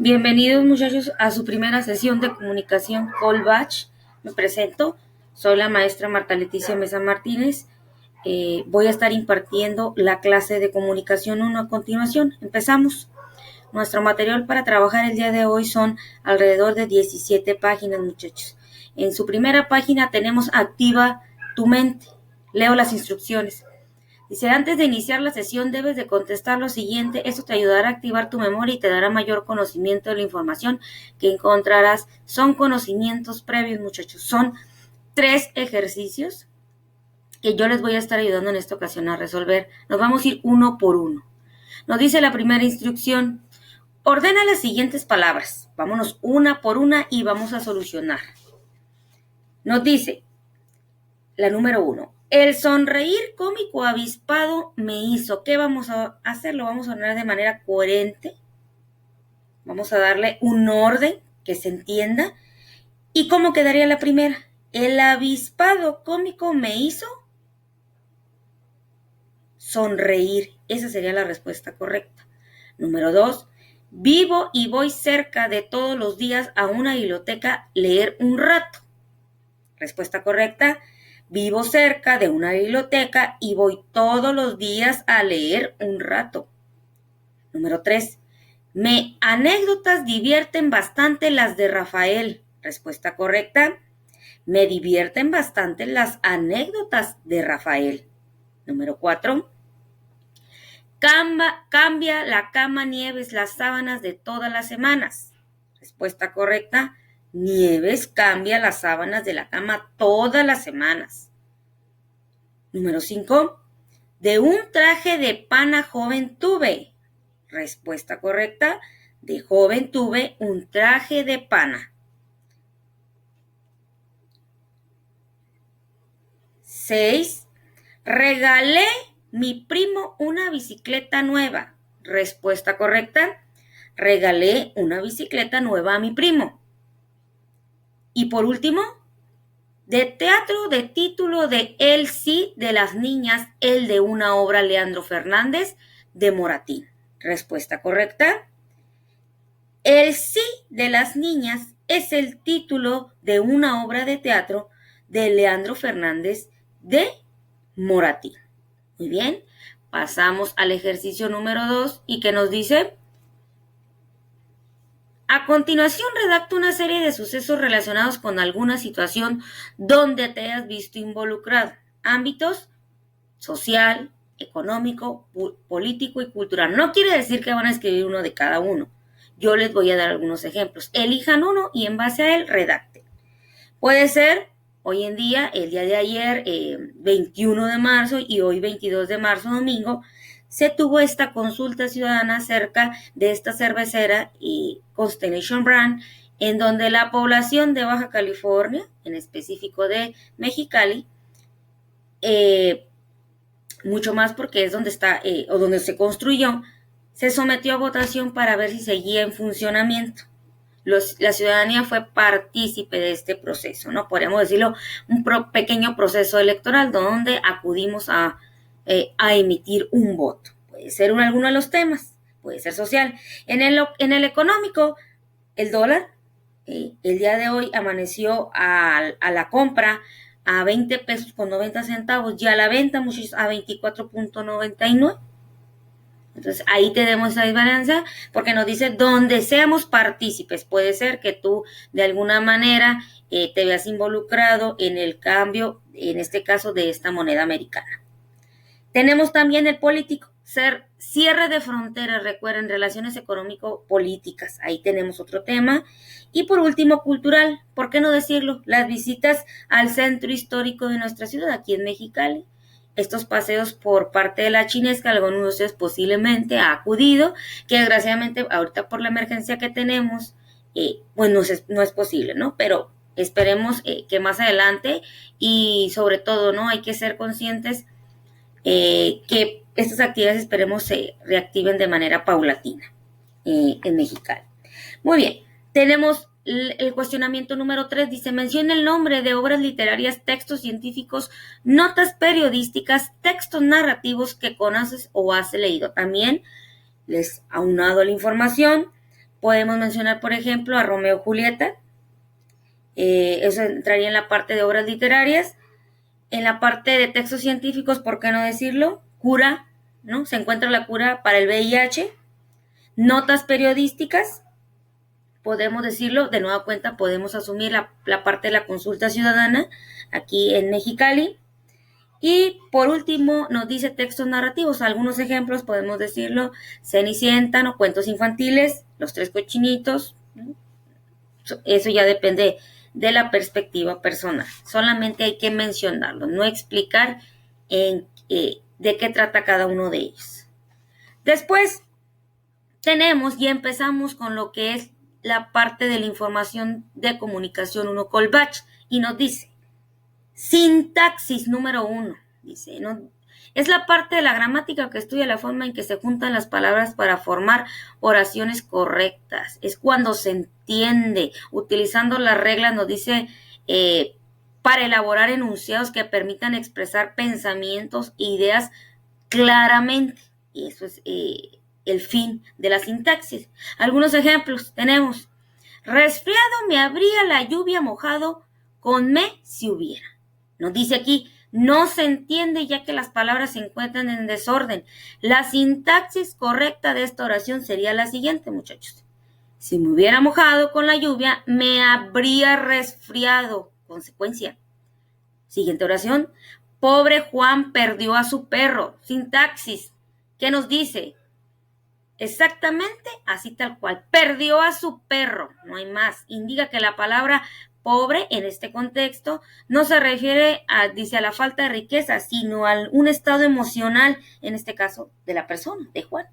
Bienvenidos muchachos a su primera sesión de comunicación Call Batch. Me presento, soy la maestra Marta Leticia Mesa Martínez. Voy a estar impartiendo la clase de comunicación 1 a continuación. Empezamos. Nuestro material para trabajar el día de hoy son alrededor de 17 páginas, muchachos. En su primera página tenemos Activa tu mente. Leo las instrucciones. Dice, antes de iniciar la sesión debes de contestar lo siguiente. Esto te ayudará a activar tu memoria y te dará mayor conocimiento de la información que encontrarás. Son conocimientos previos, muchachos. Son 3 ejercicios que yo les voy a estar ayudando en esta ocasión a resolver. Nos vamos a ir uno por uno. Nos dice la primera instrucción. Ordena las siguientes palabras. Vámonos una por una y vamos a solucionar. Nos dice la número 1. El sonreír cómico avispado me hizo. ¿Qué vamos a hacer? Lo vamos a ordenar de manera coherente. Vamos a darle un orden que se entienda. ¿Y cómo quedaría la primera? El avispado cómico me hizo sonreír. Esa sería la respuesta correcta. Número 2. Vivo y voy cerca de todos los días a una biblioteca leer un rato. Respuesta correcta. Vivo cerca de una biblioteca y voy todos los días a leer un rato. Número 3. Me anécdotas divierten bastante las de Rafael. Respuesta correcta. Me divierten bastante las anécdotas de Rafael. Número 4. Cambia la cama Nieves las sábanas de todas las semanas. Respuesta correcta. Nieves cambia las sábanas de la cama todas las semanas. Número 5. De un traje de pana joven tuve. Respuesta correcta. De joven tuve un traje de pana. 6. Regalé mi primo una bicicleta nueva. Respuesta correcta. Regalé una bicicleta nueva a mi primo. Y por último, de teatro de título de El sí de las niñas, el de una obra Leandro Fernández de Moratín. Respuesta correcta. El sí de las niñas es el título de una obra de teatro de Leandro Fernández de Moratín. Muy bien, pasamos al ejercicio número 2 y que nos dice... A continuación, redacta una serie de sucesos relacionados con alguna situación donde te hayas visto involucrado. Ámbitos social, económico, político y cultural. No quiere decir que van a escribir uno de cada uno. Yo les voy a dar algunos ejemplos. Elijan uno y en base a él redacten. Puede ser hoy en día, el día de ayer, 21 de marzo y hoy 22 de marzo, domingo, se tuvo esta consulta ciudadana acerca de esta cervecera y Constellation Brand, en donde la población de Baja California, en específico de Mexicali, mucho más porque es donde está o donde se construyó, se sometió a votación para ver si seguía en funcionamiento. La ciudadanía fue partícipe de este proceso, ¿no? Podríamos decirlo, un pequeño proceso electoral donde acudimos a emitir un voto. Puede ser alguno de los temas, puede ser social. En el económico, el dólar, el día de hoy amaneció a la compra a 20 pesos con 90 centavos y a la venta muchos a 24.99. Entonces ahí tenemos esa diferencia porque nos dice donde seamos partícipes. Puede ser que tú de alguna manera te veas involucrado en el cambio, en este caso de esta moneda americana. Tenemos también el político, ser cierre de fronteras, recuerden, relaciones económico-políticas. Ahí tenemos otro tema. Y por último, cultural, ¿por qué no decirlo? Las visitas al centro histórico de nuestra ciudad, aquí en Mexicali. Estos paseos por parte de la chinesca, algunos de ustedes posiblemente ha acudido, que desgraciadamente ahorita por la emergencia que tenemos, pues no es posible, ¿no? Pero esperemos que más adelante y sobre todo, ¿no? Hay que ser conscientes que estas actividades esperemos se reactiven de manera paulatina en Mexicali. Muy bien, tenemos el cuestionamiento número 3, dice, menciona el nombre de obras literarias, textos científicos, notas periodísticas, textos narrativos que conoces o has leído. También les aunado la información, Podemos mencionar, por ejemplo, a Romeo y Julieta. Eso entraría en la parte de obras literarias. En la parte de textos científicos, ¿por qué no decirlo? Cura, ¿no? Se encuentra la cura para el VIH. Notas periodísticas, podemos decirlo, de nueva cuenta podemos asumir la parte de la consulta ciudadana aquí en Mexicali. Y por último nos dice textos narrativos, algunos ejemplos podemos decirlo, Cenicienta, ¿no? Cuentos infantiles, Los Tres Cochinitos, ¿no? Eso ya depende de la perspectiva personal, solamente hay que mencionarlo, no explicar de qué trata cada uno de ellos. Después tenemos y empezamos con lo que es la parte de la información de comunicación 1 Colbach y nos dice sintaxis número 1, dice, ¿no? Es la parte de la gramática que estudia la forma en que se juntan las palabras para formar oraciones correctas. Es cuando se entiende, utilizando las reglas, nos dice, para elaborar enunciados que permitan expresar pensamientos e ideas claramente. Y eso es el fin de la sintaxis. Algunos ejemplos tenemos. Resfriado me habría la lluvia mojado, con me si hubiera. Nos dice aquí, no se entiende ya que las palabras se encuentran en desorden. La sintaxis correcta de esta oración sería la siguiente, muchachos. Si me hubiera mojado con la lluvia, me habría resfriado. Consecuencia. Siguiente oración. Pobre Juan perdió a su perro. Sintaxis. ¿Qué nos dice? Exactamente así tal cual. Perdió a su perro. No hay más. Indica que la palabra pobre en este contexto no se refiere dice, a la falta de riqueza, sino a un estado emocional, en este caso, de la persona, de Juan,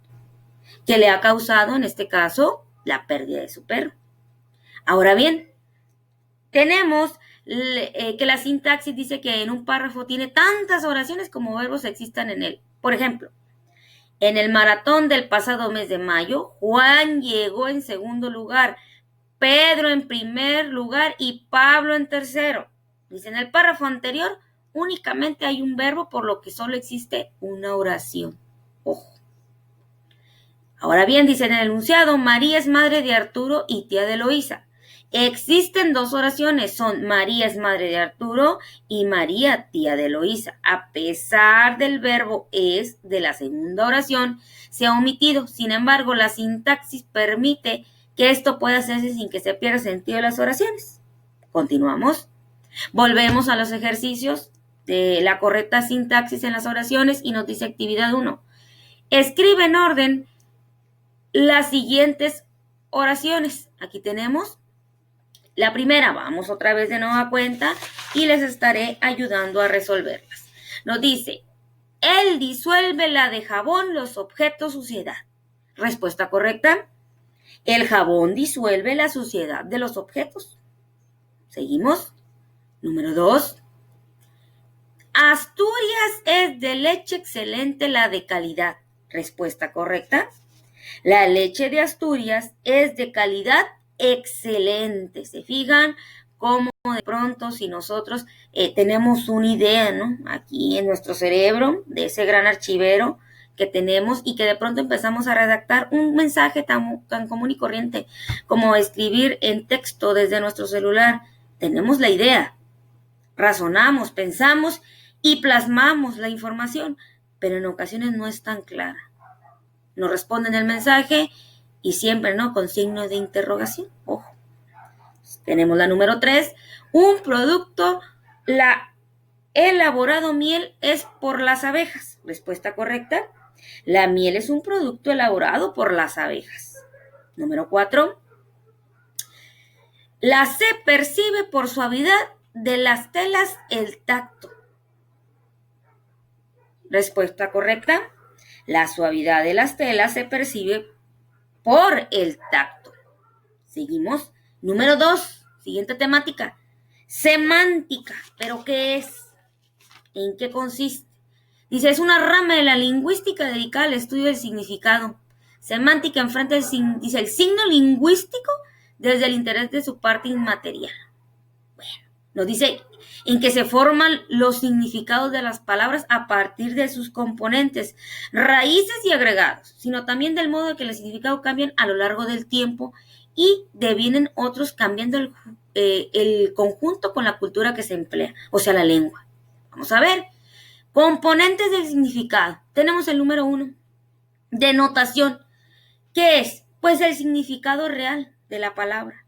que le ha causado, en este caso, la pérdida de su perro. Ahora bien, tenemos que la sintaxis dice que en un párrafo tiene tantas oraciones como verbos existan en él. Por ejemplo, en el maratón del pasado mes de mayo, Juan llegó en segundo lugar, Pedro en primer lugar y Pablo en tercero. Dice, en el párrafo anterior únicamente hay un verbo, por lo que solo existe una oración. Ojo. Ahora bien, dice en el enunciado, María es madre de Arturo y tía de Eloísa. Existen dos oraciones, son María es madre de Arturo y María tía de Eloísa. A pesar del verbo es de la segunda oración, se ha omitido. Sin embargo, la sintaxis permite que esto pueda hacerse sin que se pierda el sentido de las oraciones. Continuamos. Volvemos a los ejercicios de la correcta sintaxis en las oraciones y nos dice actividad 1. Escribe en orden las siguientes oraciones. Aquí tenemos la primera, vamos otra vez de nueva cuenta y les estaré ayudando a resolverlas. Nos dice, él disuelve la de jabón los objetos suciedad. Respuesta correcta, el jabón disuelve la suciedad de los objetos. Seguimos. Número 2. Asturias es de leche excelente la de calidad. Respuesta correcta, la leche de Asturias es de calidad excelente. ¿Se fijan cómo de pronto si nosotros tenemos una idea, ¿no? Aquí en nuestro cerebro de ese gran archivero que tenemos y que de pronto empezamos a redactar un mensaje tan común y corriente como escribir en texto desde nuestro celular? Tenemos la idea, razonamos, pensamos y plasmamos la información, pero en ocasiones no es tan clara. Nos responden el mensaje y siempre, ¿no? Con signo de interrogación. Ojo. Tenemos la número 3. Un producto, la elaborado miel es por las abejas. Respuesta correcta. La miel es un producto elaborado por las abejas. Número 4. La se percibe por suavidad de las telas el tacto. Respuesta correcta. La suavidad de las telas se percibe por el tacto. Seguimos. Número 2. Siguiente temática. Semántica. ¿Pero qué es? ¿En qué consiste? Dice, es una rama de la lingüística dedicada al estudio del significado. Semántica enfrenta dice, el signo lingüístico desde el interés de su parte inmaterial. Bueno, Nos dice en que se forman los significados de las palabras a partir de sus componentes, raíces y agregados, sino también del modo en que el significado cambian a lo largo del tiempo y devienen otros cambiando el conjunto con la cultura que se emplea, o sea, la lengua. Vamos a ver. Componentes del significado. Tenemos el número 1. Denotación. ¿Qué es? Pues el significado real de la palabra.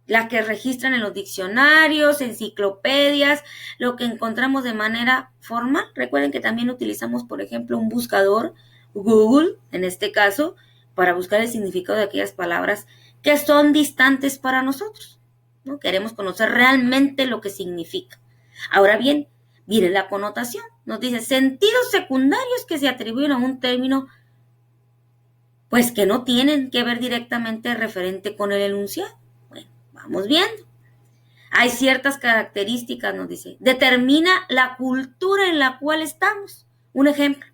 La que registran en los diccionarios, enciclopedias, lo que encontramos de manera formal. Recuerden que también utilizamos, por ejemplo, un buscador, Google, en este caso, para buscar el significado de aquellas palabras que son distantes para nosotros, ¿no? Queremos conocer realmente lo que significa. Ahora bien, viene la connotación. Nos dice sentidos secundarios que se atribuyen a un término, pues que no tienen que ver directamente referente con el enunciado. Bueno, vamos viendo. Hay ciertas características, nos dice. Determina la cultura en la cual estamos. Un ejemplo,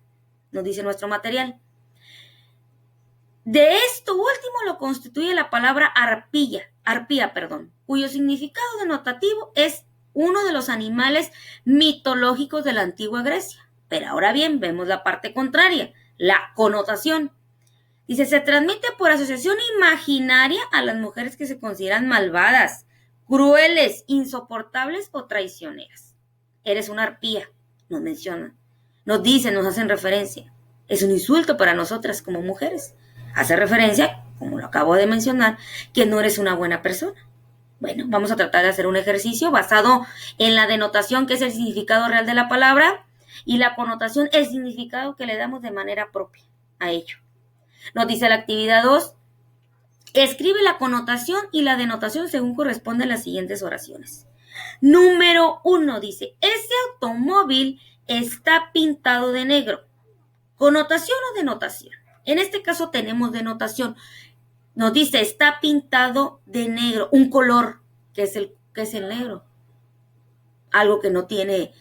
nos dice nuestro material. De esto último lo constituye la palabra arpía, cuyo significado denotativo es uno de los animales mitológicos de la antigua Grecia. Pero ahora bien, vemos la parte contraria, la connotación. Dice, se transmite por asociación imaginaria a las mujeres que se consideran malvadas, crueles, insoportables o traicioneras. Eres una arpía, nos mencionan. Nos dicen, nos hacen referencia. Es un insulto para nosotras como mujeres. Hace referencia, como lo acabo de mencionar, que no eres una buena persona. Bueno, vamos a tratar de hacer un ejercicio basado en la denotación, que es el significado real de la palabra, y la connotación, el significado que le damos de manera propia a ello. Nos dice la actividad 2, escribe la connotación y la denotación según corresponden las siguientes oraciones. Número 1 dice, ese automóvil está pintado de negro. ¿Connotación o denotación? En este caso tenemos denotación. Nos dice, está pintado de negro, un color, que es el negro. Algo que no tiene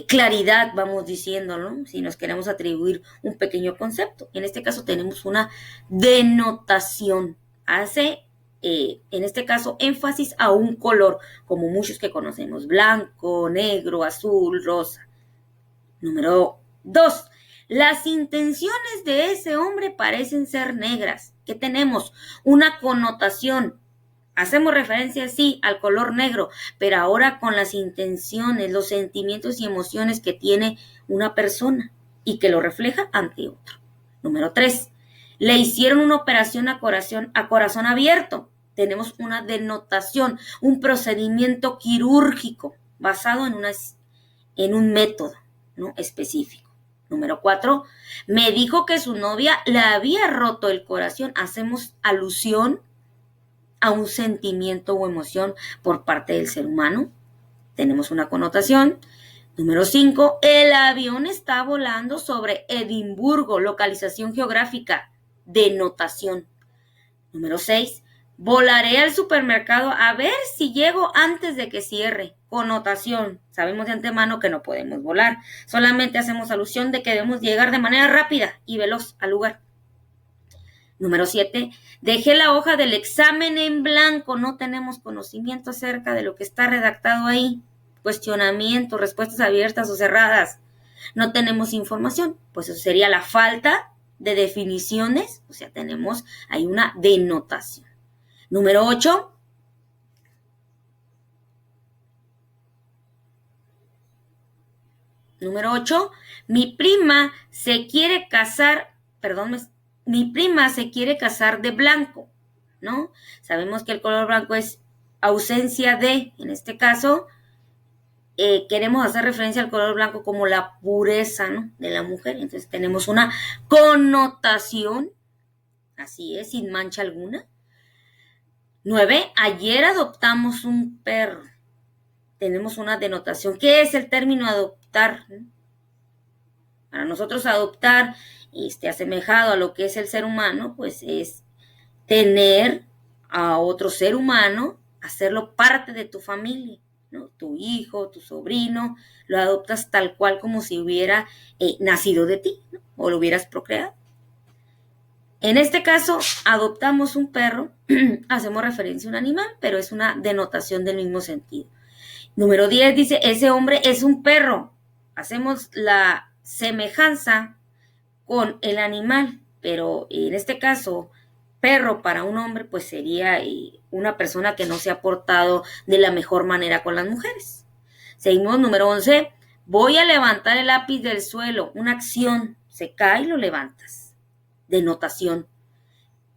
claridad, vamos diciendo, ¿no? Si nos queremos atribuir un pequeño concepto. En este caso tenemos una denotación. Hace, en este caso, énfasis a un color, como muchos que conocemos, blanco, negro, azul, rosa. Número 2. Las intenciones de ese hombre parecen ser negras. ¿Qué tenemos? Una connotación. Hacemos referencia, sí, al color negro, pero ahora con las intenciones, los sentimientos y emociones que tiene una persona y que lo refleja ante otro. Número 3. Le hicieron una operación a corazón abierto. Tenemos una denotación, un procedimiento quirúrgico basado en un método, ¿no?, específico. Número 4, me dijo que su novia le había roto el corazón. Hacemos alusión a un sentimiento o emoción por parte del ser humano. Tenemos una connotación. Número 5, el avión está volando sobre Edimburgo, localización geográfica, denotación. Número 6, volaré al supermercado a ver si llego antes de que cierre. Connotación. Sabemos de antemano que no podemos volar. Solamente hacemos alusión de que debemos llegar de manera rápida y veloz al lugar. Número 7. Dejé la hoja del examen en blanco. No tenemos conocimiento acerca de lo que está redactado ahí. Cuestionamiento, respuestas abiertas o cerradas. No tenemos información. Pues eso sería la falta de definiciones. O sea, tenemos ahí una denotación. Número 8. Número 8. Mi prima se quiere casar de blanco, ¿no? Sabemos que el color blanco es ausencia de, en este caso, queremos hacer referencia al color blanco como la pureza, ¿no?, de la mujer. Entonces tenemos una connotación, así es, sin mancha alguna. 9. Ayer adoptamos un perro. Tenemos una denotación. ¿Qué es el término adoptar? Para nosotros adoptar, asemejado a lo que es el ser humano, pues es tener a otro ser humano, hacerlo parte de tu familia, ¿no? Tu hijo, tu sobrino, lo adoptas tal cual como si hubiera nacido de ti, ¿no?, o lo hubieras procreado. En este caso, adoptamos un perro, hacemos referencia a un animal, pero es una denotación del mismo sentido. Número 10 dice, ese hombre es un perro. Hacemos la semejanza con el animal, pero en este caso, perro para un hombre, pues sería una persona que no se ha portado de la mejor manera con las mujeres. Seguimos, número 11, voy a levantar el lápiz del suelo, una acción, se cae y lo levantas. Denotación.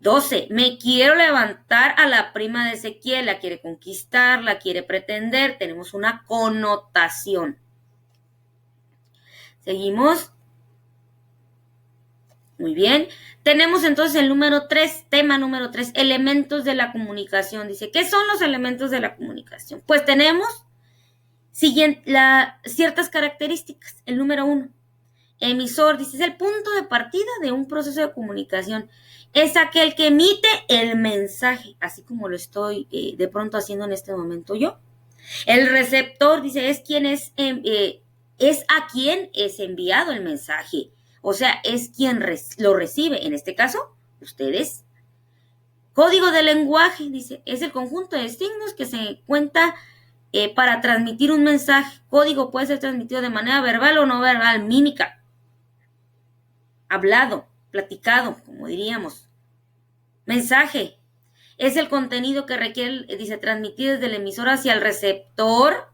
12. Me quiero levantar a la prima de Ezequiel, la quiere conquistar, la quiere pretender, tenemos una connotación. Seguimos. Muy bien. Tenemos entonces el número 3, tema número 3, elementos de la comunicación. Dice, ¿qué son los elementos de la comunicación? Pues tenemos ciertas características. El número 1, emisor, dice, es el punto de partida de un proceso de comunicación. Es aquel que emite el mensaje, así como lo estoy de pronto haciendo en este momento yo. El receptor, dice, es a quien es enviado el mensaje. O sea, es quien lo recibe. En este caso, ustedes. Código de lenguaje, dice, es el conjunto de signos que se cuenta para transmitir un mensaje. Código puede ser transmitido de manera verbal o no verbal, mímica, hablado, platicado, como diríamos. Mensaje es el contenido que requiere, dice, transmitir desde el emisor hacia el receptor.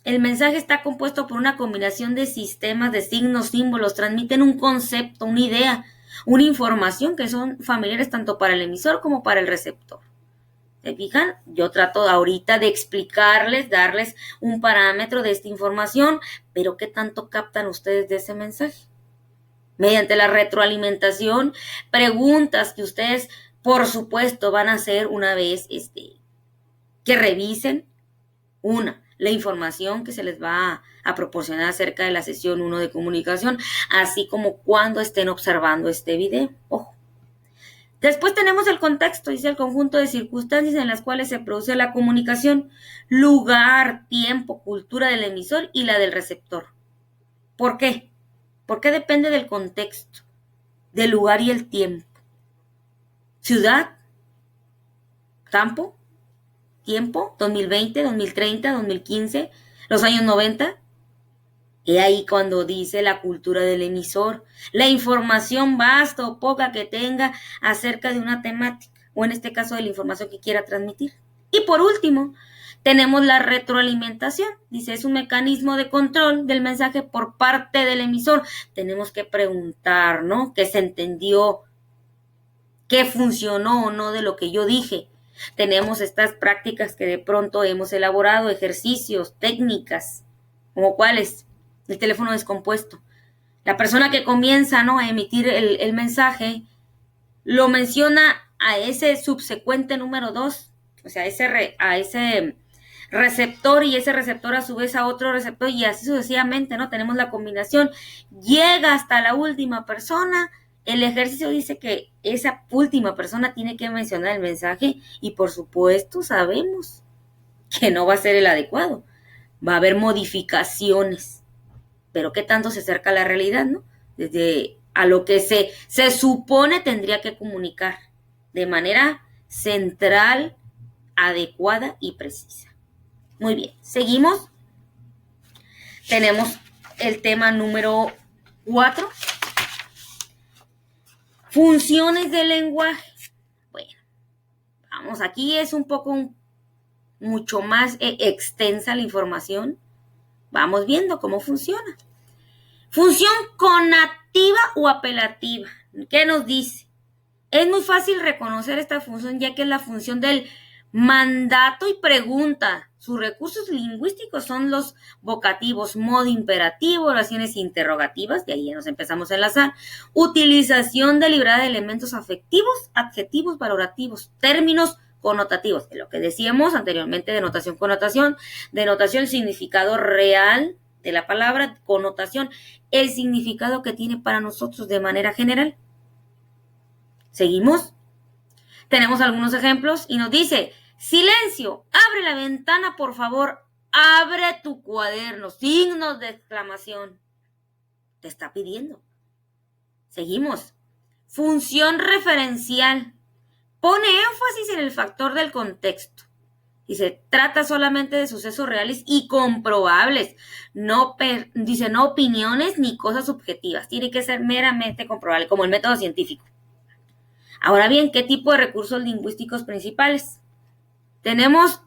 El mensaje está compuesto por una combinación de sistemas de signos, símbolos, transmiten un concepto, una idea, una información que son familiares tanto para el emisor como para el receptor. ¿Se fijan? Yo trato ahorita de explicarles, darles un parámetro de esta información, pero ¿qué tanto captan ustedes de ese mensaje? Mediante la retroalimentación, preguntas que ustedes, por supuesto, van a hacer una vez que revisen la información que se les va a proporcionar acerca de la sesión 1 de comunicación, así como cuando estén observando este video. Ojo. Después tenemos el contexto, dice el conjunto de circunstancias en las cuales se produce la comunicación, lugar, tiempo, cultura del emisor y la del receptor. ¿Por qué? Porque depende del contexto, del lugar y el tiempo. Ciudad, campo, tiempo, 2020, 2030, 2015, los años 90. Y ahí cuando dice la cultura del emisor, la información vasta o poca que tenga acerca de una temática, o en este caso de la información que quiera transmitir. Y por último, tenemos la retroalimentación. Dice, es un mecanismo de control del mensaje por parte del emisor. Tenemos que preguntar, ¿no? ¿Qué se entendió? ¿Qué funcionó o no de lo que yo dije? Tenemos estas prácticas que de pronto hemos elaborado, ejercicios, técnicas, como cuáles, el teléfono descompuesto. La persona que comienza, ¿no?, a emitir el mensaje, lo menciona a ese subsecuente número 2, o sea, a ese receptor, y ese receptor a su vez a otro receptor, y así sucesivamente, ¿no? Tenemos la combinación, llega hasta la última persona. El ejercicio dice que esa última persona tiene que mencionar el mensaje y por supuesto sabemos que no va a ser el adecuado. Va a haber modificaciones, pero ¿qué tanto se acerca a la realidad, no? Desde a lo que se supone tendría que comunicar de manera central, adecuada y precisa. Muy bien, seguimos. Tenemos el tema número 4. Funciones del lenguaje. Bueno, vamos, aquí es un poco mucho más extensa la información. Vamos viendo cómo funciona. Función conativa o apelativa. ¿Qué nos dice? Es muy fácil reconocer esta función ya que es la función del mandato y pregunta. Sus recursos lingüísticos son los vocativos, modo imperativo, oraciones interrogativas, de ahí ya nos empezamos a enlazar, utilización deliberada de elementos afectivos, adjetivos, valorativos, términos connotativos, de lo que decíamos anteriormente, denotación, connotación, denotación, significado real de la palabra, connotación, el significado que tiene para nosotros de manera general. ¿Seguimos? Tenemos algunos ejemplos y nos dice, silencio, abre la ventana, por favor, abre tu cuaderno, signos de exclamación. Te está pidiendo. Seguimos. Función referencial. Pone énfasis en el factor del contexto. Dice, trata solamente de sucesos reales y comprobables. Dice, no opiniones ni cosas subjetivas. Tiene que ser meramente comprobable, como el método científico. Ahora bien, ¿qué tipo de recursos lingüísticos principales? Tenemos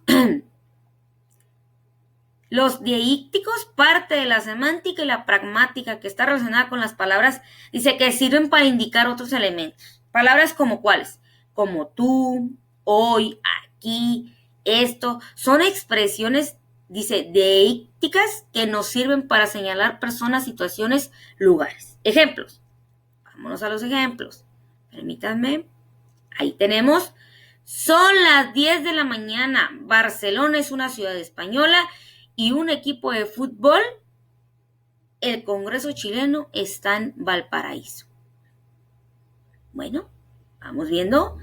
los dieícticos, parte de la semántica, y la pragmática, que está relacionada con las palabras, dice que sirven para indicar otros elementos. Palabras como cuáles, como tú, hoy, aquí, esto, son expresiones, dice, deícticas que nos sirven para señalar personas, situaciones, lugares. Ejemplos. Vámonos a los ejemplos. Permítanme. Ahí tenemos. Son las 10 de la mañana. Barcelona es una ciudad española y un equipo de fútbol, el Congreso chileno, está en Valparaíso. Bueno, vamos viendo.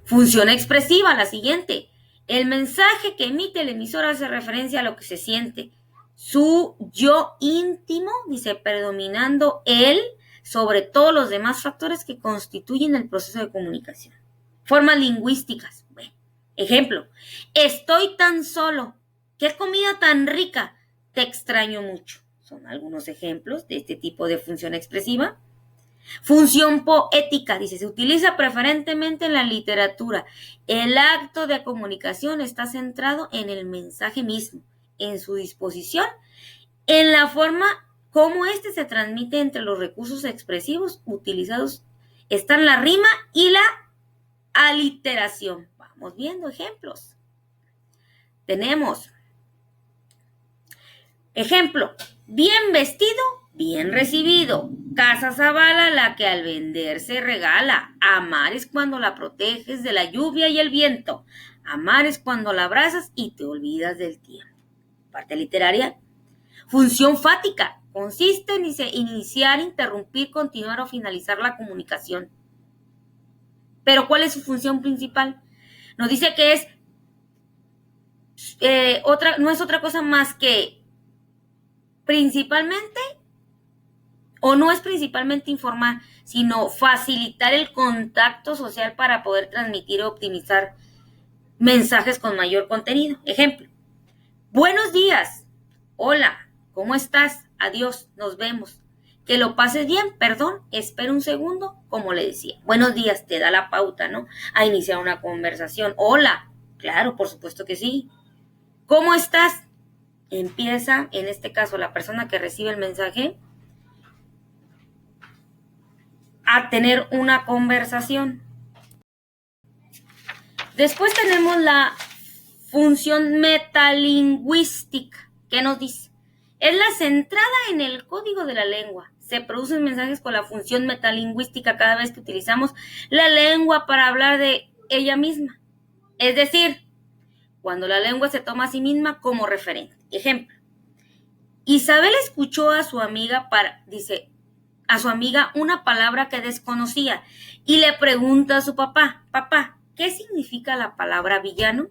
Función expresiva, la siguiente. El mensaje que emite el emisor hace referencia a lo que se siente. Su yo íntimo, dice, predominando él sobre todos los demás factores que constituyen el proceso de comunicación. Formas lingüísticas. Bueno, ejemplo. Estoy tan solo. ¡Qué comida tan rica! Te extraño mucho. Son algunos ejemplos de este tipo de función expresiva. Función poética, dice, se utiliza preferentemente en la literatura. El acto de comunicación está centrado en el mensaje mismo, en su disposición, en la forma como éste se transmite. Entre los recursos expresivos utilizados están la rima y la aliteración. Vamos viendo ejemplos. Tenemos ejemplo, bien vestido, bien recibido. Casa Zavala, la que al vender se regala. Amar es cuando la proteges de la lluvia y el viento. Amar es cuando la abrazas y te olvidas del tiempo. Parte literaria. Función fática. Consiste en iniciar, interrumpir, continuar o finalizar la comunicación. Pero ¿cuál es su función principal? Nos dice que es no es otra cosa más que principalmente, o no es principalmente informar, sino facilitar el contacto social para poder transmitir o optimizar mensajes con mayor contenido. Ejemplo, buenos días, hola, ¿cómo estás? Adiós, nos vemos. Que lo pases bien, perdón, espera un segundo, como le decía. Buenos días, te da la pauta, ¿no? A iniciar una conversación. Hola, claro, por supuesto que sí. ¿Cómo estás? Empieza, en este caso, la persona que recibe el mensaje a tener una conversación. Después tenemos la función metalingüística. ¿Qué nos dice? Es la centrada en el código de la lengua. Se producen mensajes con la función metalingüística cada vez que utilizamos la lengua para hablar de ella misma. Es decir, cuando la lengua se toma a sí misma como referente. Ejemplo, Isabel escuchó a su amiga una palabra que desconocía y le pregunta a su papá, ¿qué significa la palabra villano?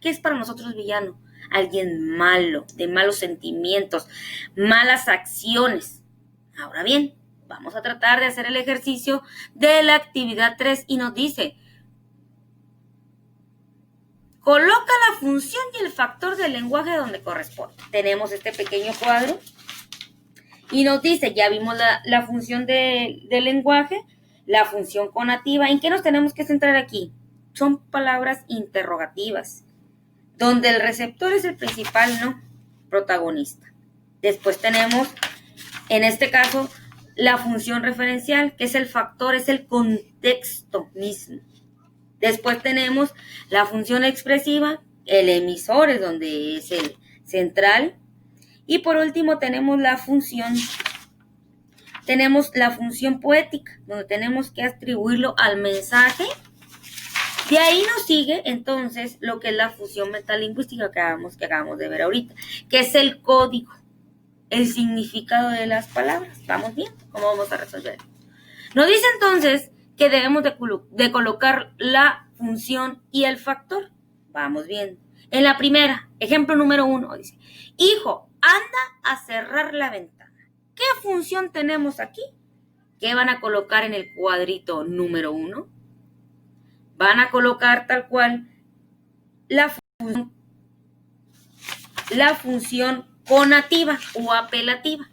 ¿Qué es para nosotros villano? Alguien malo, de malos sentimientos, malas acciones. Ahora bien, vamos a tratar de hacer el ejercicio de la actividad 3 y nos dice, coloca la función y el factor del lenguaje donde corresponde. Tenemos este pequeño cuadro y nos dice, ya vimos la función del lenguaje, la función conativa. ¿En qué nos tenemos que centrar aquí? Son palabras interrogativas, donde el receptor es el principal, ¿no? Protagonista. Después tenemos, en este caso, la función referencial, que es el factor, es el contexto mismo. Después tenemos la función expresiva, el emisor es donde es el central. Y por último tenemos la función poética, donde tenemos que atribuirlo al mensaje. De ahí nos sigue entonces lo que es la función metalingüística que acabamos de ver ahorita, que es el código, el significado de las palabras. Vamos bien, ¿cómo vamos a resolver? Nos dice entonces que debemos de colocar la función y el factor. Vamos bien. En la primera, ejemplo número 1, dice, hijo, anda a cerrar la ventana. ¿Qué función tenemos aquí? ¿Qué van a colocar en el cuadrito número 1? Van a colocar tal cual la la función conativa o apelativa.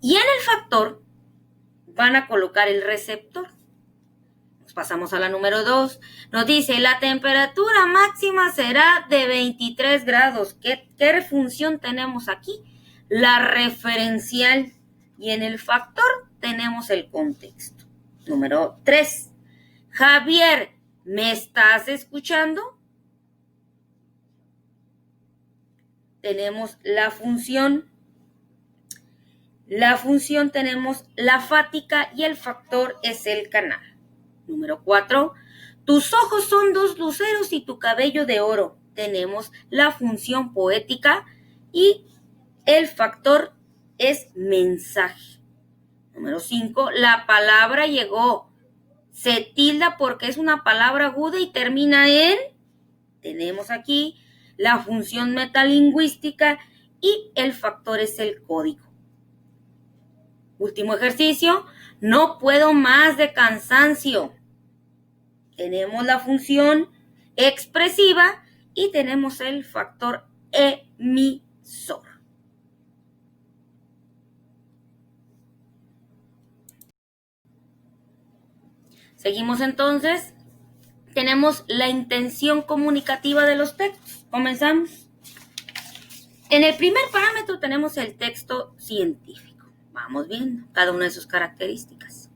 Y en el factor van a colocar el receptor. Nos pasamos a la número 2. Nos dice, la temperatura máxima será de 23 grados. ¿Qué función tenemos aquí? La referencial. Y en el factor tenemos el contexto. Número 3. Javier, ¿me estás escuchando? Tenemos la función. La función tenemos la fática y el factor es el canal. Número 4. Tus ojos son 2 luceros y tu cabello de oro. Tenemos la función poética y el factor es mensaje. Número 5. La palabra llegó. Se tilda porque es una palabra aguda y termina en. Tenemos aquí la función metalingüística y el factor es el código. Último ejercicio, no puedo más de cansancio. Tenemos la función expresiva y tenemos el factor emisor. Seguimos entonces. Tenemos la intención comunicativa de los textos. Comenzamos. En el primer parámetro tenemos el texto científico. Vamos viendo cada una de sus características.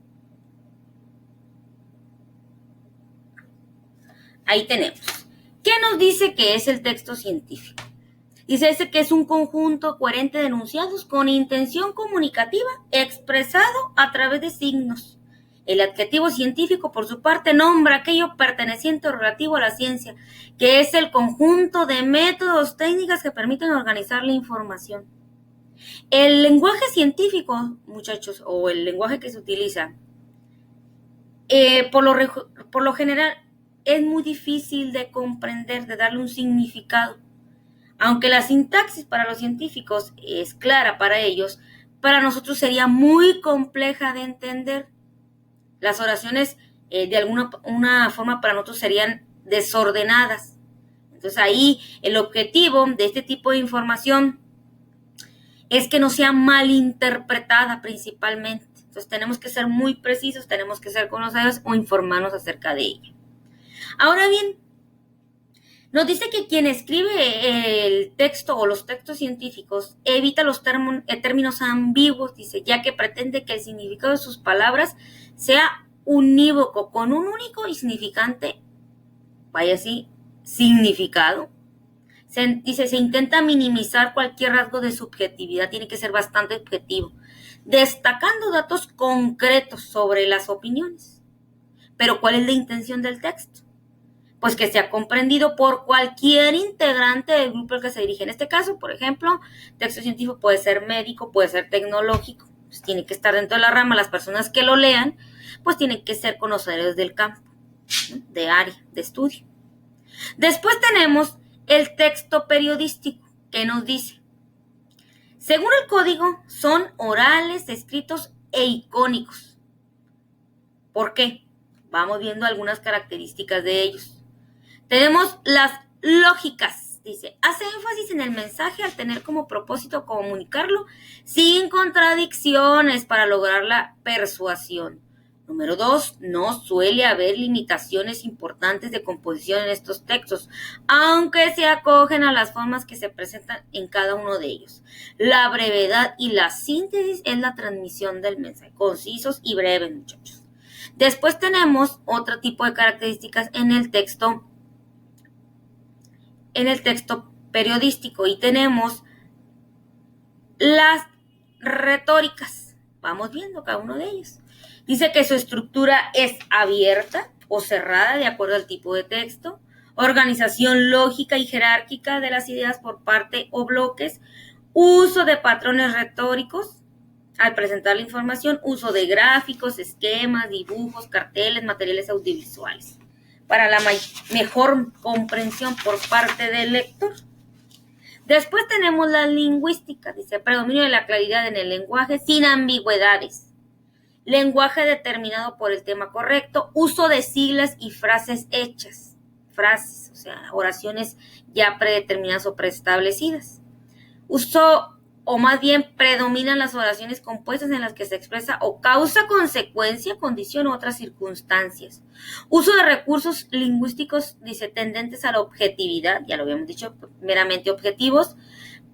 Ahí tenemos. ¿Qué nos dice que es el texto científico? Dice que es un conjunto coherente de enunciados con intención comunicativa expresado a través de signos. El adjetivo científico, por su parte, nombra aquello perteneciente o relativo a la ciencia, que es el conjunto de métodos, técnicas que permiten organizar la información. El lenguaje científico, muchachos, o el lenguaje que se utiliza, por lo general es muy difícil de comprender, de darle un significado. Aunque la sintaxis para los científicos es clara para ellos, para nosotros sería muy compleja de entender. Las oraciones de alguna forma para nosotros serían desordenadas. Entonces ahí el objetivo de este tipo de información es que no sea malinterpretada principalmente. Entonces tenemos que ser muy precisos, tenemos que ser conocedores o informarnos acerca de ella. Ahora bien, nos dice que quien escribe el texto o los textos científicos evita los términos ambiguos, dice, ya que pretende que el significado de sus palabras sea unívoco, con un único y significante, vaya así, significado. Se intenta minimizar cualquier rasgo de subjetividad, tiene que ser bastante objetivo, destacando datos concretos sobre las opiniones. Pero ¿cuál es la intención del texto? Pues que sea comprendido por cualquier integrante del grupo al que se dirige. En este caso, por ejemplo, texto científico puede ser médico, puede ser tecnológico, pues tiene que estar dentro de la rama. Las personas que lo lean, pues tienen que ser conocedores del campo, ¿no? De área, de estudio. Después tenemos el texto periodístico, que nos dice, según el código, son orales, escritos e icónicos. ¿Por qué? Vamos viendo algunas características de ellos. Tenemos las lógicas, dice, hace énfasis en el mensaje al tener como propósito comunicarlo sin contradicciones para lograr la persuasión. Número 2, no suele haber limitaciones importantes de composición en estos textos, aunque se acogen a las formas que se presentan en cada uno de ellos. La brevedad y la síntesis es la transmisión del mensaje, concisos y breves, muchachos. Después tenemos otro tipo de características en el texto periodístico y tenemos las retóricas. Vamos viendo cada uno de ellos. Dice que su estructura es abierta o cerrada de acuerdo al tipo de texto, organización lógica y jerárquica de las ideas por parte o bloques, uso de patrones retóricos al presentar la información, uso de gráficos, esquemas, dibujos, carteles, materiales audiovisuales, para la mejor comprensión por parte del lector. Después tenemos la lingüística, dice, predominio de la claridad en el lenguaje sin ambigüedades. Lenguaje determinado por el tema correcto, uso de siglas y frases hechas. frases, o sea, oraciones ya predeterminadas o preestablecidas. Uso, o más bien predominan las oraciones compuestas en las que se expresa o causa, consecuencia, condición u otras circunstancias. Uso de recursos lingüísticos, dice, tendentes a la objetividad, ya lo habíamos dicho, meramente objetivos.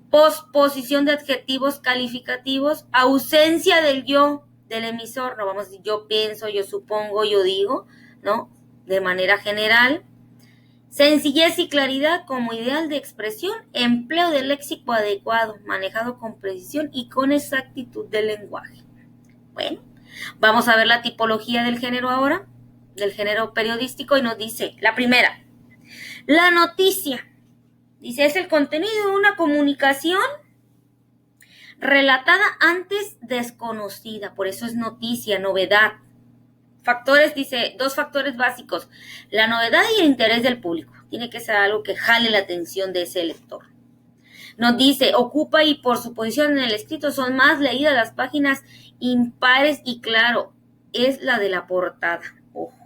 Posposición de adjetivos calificativos, ausencia del yo del emisor, no vamos a decir yo pienso, yo supongo, yo digo, ¿no? De manera general. Sencillez y claridad como ideal de expresión, empleo del léxico adecuado, manejado con precisión y con exactitud del lenguaje. Bueno, vamos a ver la tipología del género ahora, del género periodístico, y nos dice, la primera, la noticia. Dice, es el contenido de una comunicación relatada antes desconocida, por eso es noticia, novedad. Factores, dice, 2 factores básicos, la novedad y el interés del público. Tiene que ser algo que jale la atención de ese lector. Nos dice, ocupa y por su posición en el escrito son más leídas las páginas impares y claro, es la de la portada. Ojo,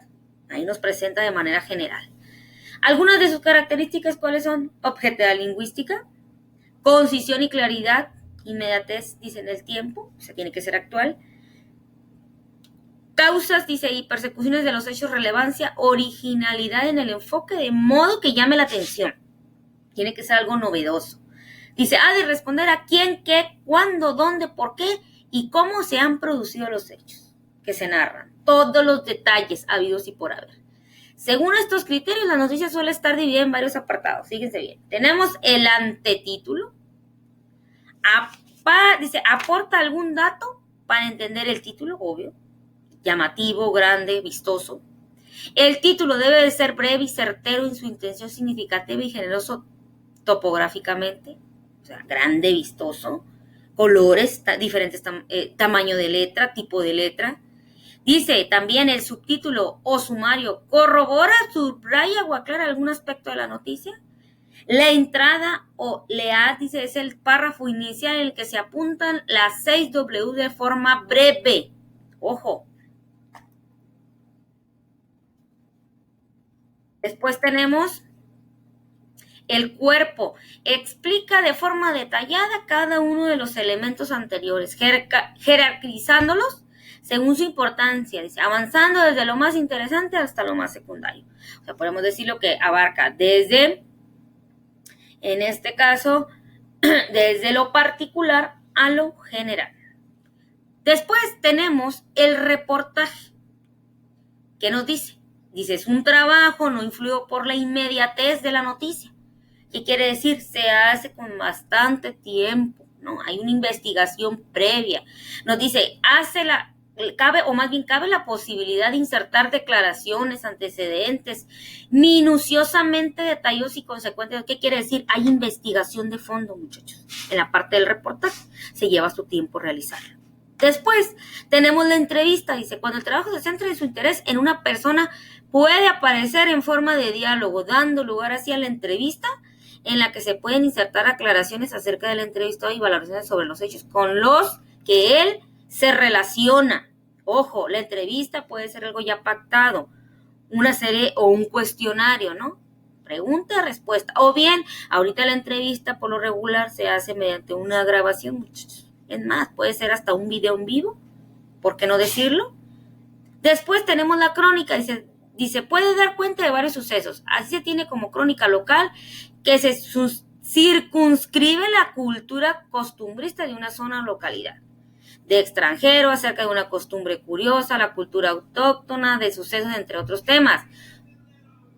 ahí nos presenta de manera general. Algunas de sus características, ¿cuáles son? Objetividad lingüística, concisión y claridad, inmediatez, dice, en el tiempo, o sea, tiene que ser actual. Causas, dice, y persecuciones de los hechos, relevancia, originalidad en el enfoque, de modo que llame la atención. Tiene que ser algo novedoso. Dice, ha de responder a quién, qué, cuándo, dónde, por qué y cómo se han producido los hechos que se narran. Todos los detalles habidos y por haber. Según estos criterios, la noticia suele estar dividida en varios apartados. Fíjense bien. Tenemos el antetítulo. Dice, aporta algún dato para entender el título, obvio. Llamativo, grande, vistoso. El título debe de ser breve y certero en su intención significativa y generoso topográficamente. O sea, grande, vistoso. Colores, diferentes tamaño de letra, tipo de letra. Dice también el subtítulo o sumario, corrobora, subraya o aclara algún aspecto de la noticia. La entrada o lead, dice, es el párrafo inicial en el que se apuntan las 6 W de forma breve. Ojo. Después tenemos el cuerpo. Explica de forma detallada cada uno de los elementos anteriores, jerarquizándolos según su importancia, dice, avanzando desde lo más interesante hasta lo más secundario. O sea, podemos decir lo que abarca desde, en este caso, desde lo particular a lo general. Después tenemos el reportaje. ¿Qué nos dice? Dice, es un trabajo no influido por la inmediatez de la noticia. ¿Qué quiere decir? Se hace con bastante tiempo, ¿no? Hay una investigación previa. Nos dice, cabe la posibilidad de insertar declaraciones, antecedentes, minuciosamente detallosos y consecuentes. ¿Qué quiere decir? Hay investigación de fondo, muchachos. En la parte del reportaje se lleva su tiempo realizarlo. Después tenemos la entrevista. Dice, cuando el trabajo se centra en su interés en una persona, puede aparecer en forma de diálogo, dando lugar así a la entrevista, en la que se pueden insertar aclaraciones acerca del entrevistado y valoraciones sobre los hechos con los que él se relaciona. Ojo, la entrevista puede ser algo ya pactado, una serie o un cuestionario, ¿no? Pregunta, respuesta. O bien, ahorita la entrevista por lo regular se hace mediante una grabación, muchachos. Es más, puede ser hasta un video en vivo, ¿por qué no decirlo? Después tenemos la crónica, dice, puede dar cuenta de varios sucesos. Así se tiene como crónica local que se circunscribe la cultura costumbrista de una zona o localidad. De extranjero, acerca de una costumbre curiosa, la cultura autóctona, de sucesos, entre otros temas.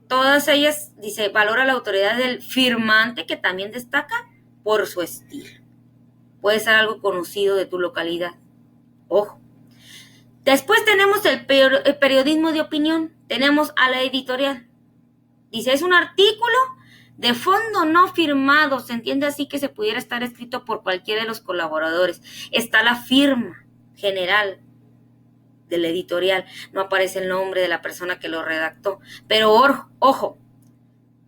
Todas ellas, dice, valora la autoridad del firmante, que también destaca por su estilo. Puede ser algo conocido de tu localidad. Ojo. Después tenemos el periodismo de opinión. Tenemos a la editorial. Dice, es un artículo de fondo no firmado. Se entiende así que se pudiera estar escrito por cualquiera de los colaboradores. Está la firma general del editorial. No aparece el nombre de la persona que lo redactó. Pero ojo.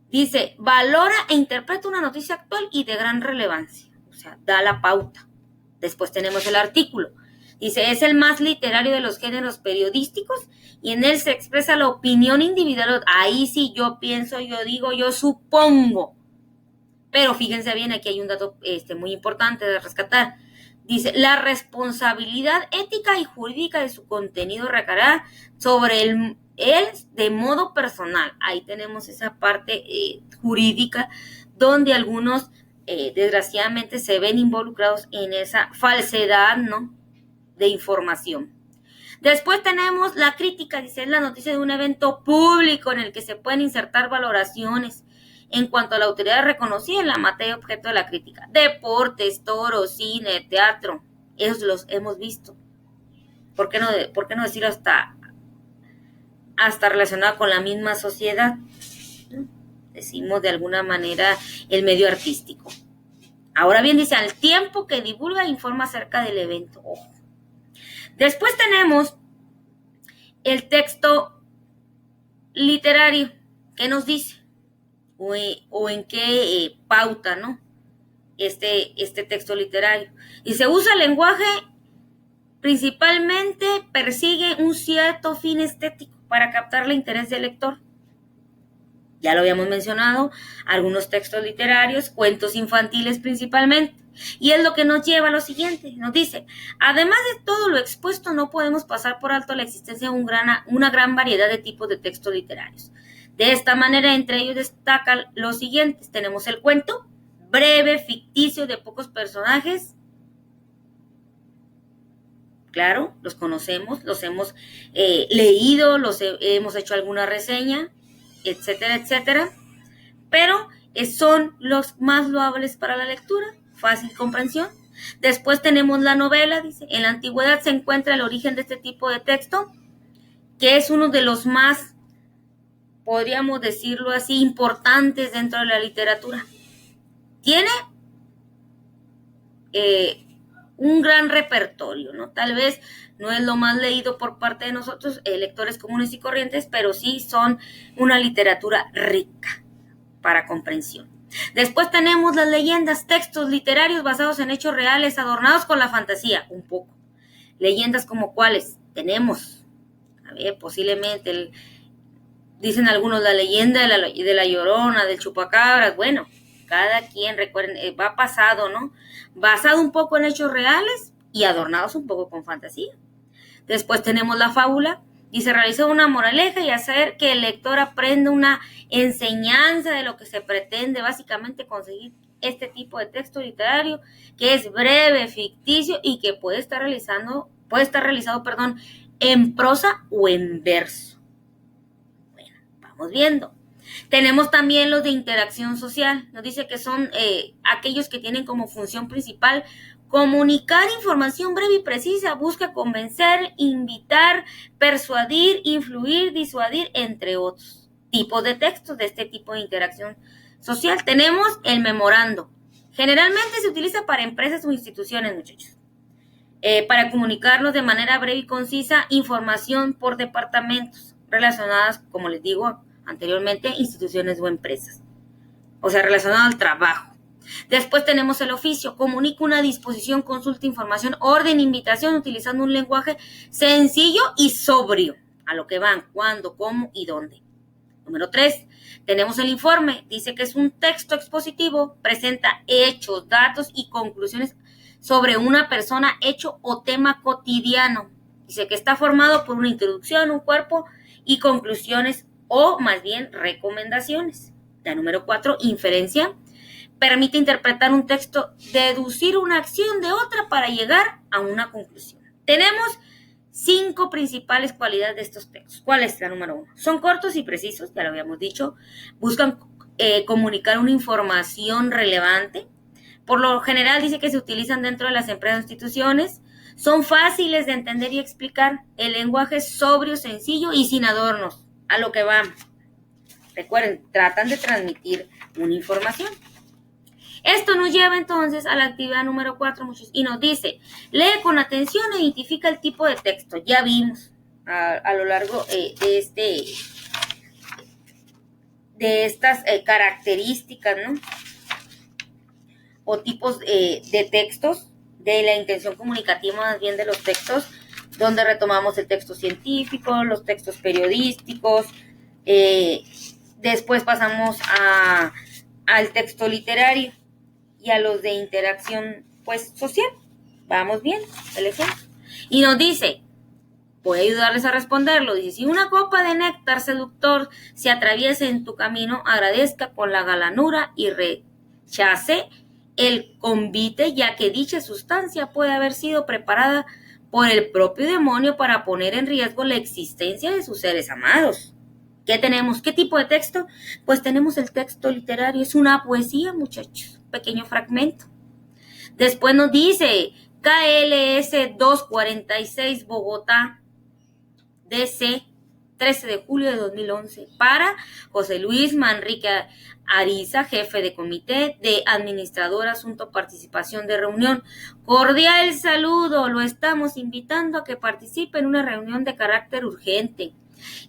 Dice, valora e interpreta una noticia actual y de gran relevancia. O sea, da la pauta. Después tenemos el artículo. Dice, es el más literario de los géneros periodísticos y en él se expresa la opinión individual. Ahí sí yo pienso, yo digo, yo supongo. Pero fíjense bien, aquí hay un dato muy importante de rescatar. Dice, la responsabilidad ética y jurídica de su contenido recaerá sobre él de modo personal. Ahí tenemos esa parte jurídica donde algunos desgraciadamente se ven involucrados en esa falsedad, ¿no?, de información. Después tenemos la crítica, dice, es la noticia de un evento público en el que se pueden insertar valoraciones en cuanto a la autoridad reconocida en la materia objeto de la crítica. Deportes, toros, cine, teatro, esos los hemos visto. ¿Por qué no decir hasta relacionado con la misma sociedad? Decimos de alguna manera el medio artístico. Ahora bien, dice, al tiempo que divulga e informa acerca del evento. Ojo. Después tenemos el texto literario. ¿Qué nos dice? O en qué pauta, ¿no?, este texto literario. Y se usa el lenguaje, principalmente persigue un cierto fin estético para captar el interés del lector. Ya lo habíamos mencionado, algunos textos literarios, cuentos infantiles principalmente. Y es lo que nos lleva a lo siguiente. Nos dice, además de todo lo expuesto, no podemos pasar por alto la existencia de una gran variedad de tipos de textos literarios. De esta manera, entre ellos destacan los siguientes. Tenemos el cuento, breve, ficticio, de pocos personajes. Claro, los conocemos, los hemos leído, hemos hecho alguna reseña, etcétera, etcétera. Pero son los más loables para la lectura, fácil comprensión. Después tenemos la novela, dice, en la antigüedad se encuentra el origen de este tipo de texto, que es uno de los más, podríamos decirlo así, importantes dentro de la literatura. Tiene un gran repertorio, ¿no? Tal vez no es lo más leído por parte de nosotros, lectores comunes y corrientes, pero sí son una literatura rica para comprensión. Después tenemos las leyendas, textos literarios basados en hechos reales, adornados con la fantasía, un poco. Leyendas como cuáles tenemos, a ver, posiblemente, dicen algunos, la leyenda de la Llorona, del Chupacabras. Bueno, cada quien, recuerden, va pasado, ¿no? Basado un poco en hechos reales y adornados un poco con fantasía. Después tenemos la fábula, y se realiza una moraleja y hacer que el lector aprenda una enseñanza de lo que se pretende básicamente conseguir este tipo de texto literario, que es breve, ficticio y que puede estar realizado, en prosa o en verso. Bueno, vamos viendo. Tenemos también los de interacción social. Nos dice que son aquellos que tienen como función principal comunicar información breve y precisa, busca convencer, invitar, persuadir, influir, disuadir, entre otros tipos de textos de este tipo de interacción social. Tenemos el memorando. Generalmente se utiliza para empresas o instituciones, muchachos, para comunicarnos de manera breve y concisa información por departamentos relacionadas, como les digo anteriormente, instituciones o empresas, o sea, relacionado al trabajo. Después tenemos el oficio, comunica una disposición, consulta, información, orden, invitación, utilizando un lenguaje sencillo y sobrio, a lo que van, cuándo, cómo y dónde. Número 3, tenemos el informe, dice que es un texto expositivo, presenta hechos, datos y conclusiones sobre una persona, hecho o tema cotidiano. Dice que está formado por una introducción, un cuerpo y conclusiones, o más bien recomendaciones. La número 4, inferencia, permite interpretar un texto, deducir una acción de otra para llegar a una conclusión. Tenemos 5 principales cualidades de estos textos. ¿Cuál es la número 1? Son cortos y precisos, ya lo habíamos dicho. Buscan comunicar una información relevante. Por lo general dice que se utilizan dentro de las empresas e instituciones. Son fáciles de entender y explicar. El lenguaje es sobrio, sencillo y sin adornos. A lo que van. Recuerden, tratan de transmitir una información. Esto nos lleva entonces a la actividad número 4, muchachos, y nos dice, lee con atención e identifica el tipo de texto. Ya vimos a lo largo de estas características, ¿no? O tipos de textos de la intención comunicativa más bien de los textos, donde retomamos el texto científico, los textos periodísticos, después pasamos al texto literario y a los de interacción pues social. Vamos bien, el ejemplo. Y nos dice, voy a ayudarles a responderlo, dice, si una copa de néctar seductor se atraviesa en tu camino, agradezca con la galanura y rechace el convite, ya que dicha sustancia puede haber sido preparada por el propio demonio para poner en riesgo la existencia de sus seres amados. ¿Qué tenemos? ¿Qué tipo de texto? Pues tenemos el texto literario, es una poesía, muchachos, un pequeño fragmento. Después nos dice KLS 246 Bogotá, DC, 13 de julio de 2011, para José Luis Manrique Ariza, jefe de comité de administrador, asunto participación de reunión. Cordial saludo, lo estamos invitando a que participe en una reunión de carácter urgente.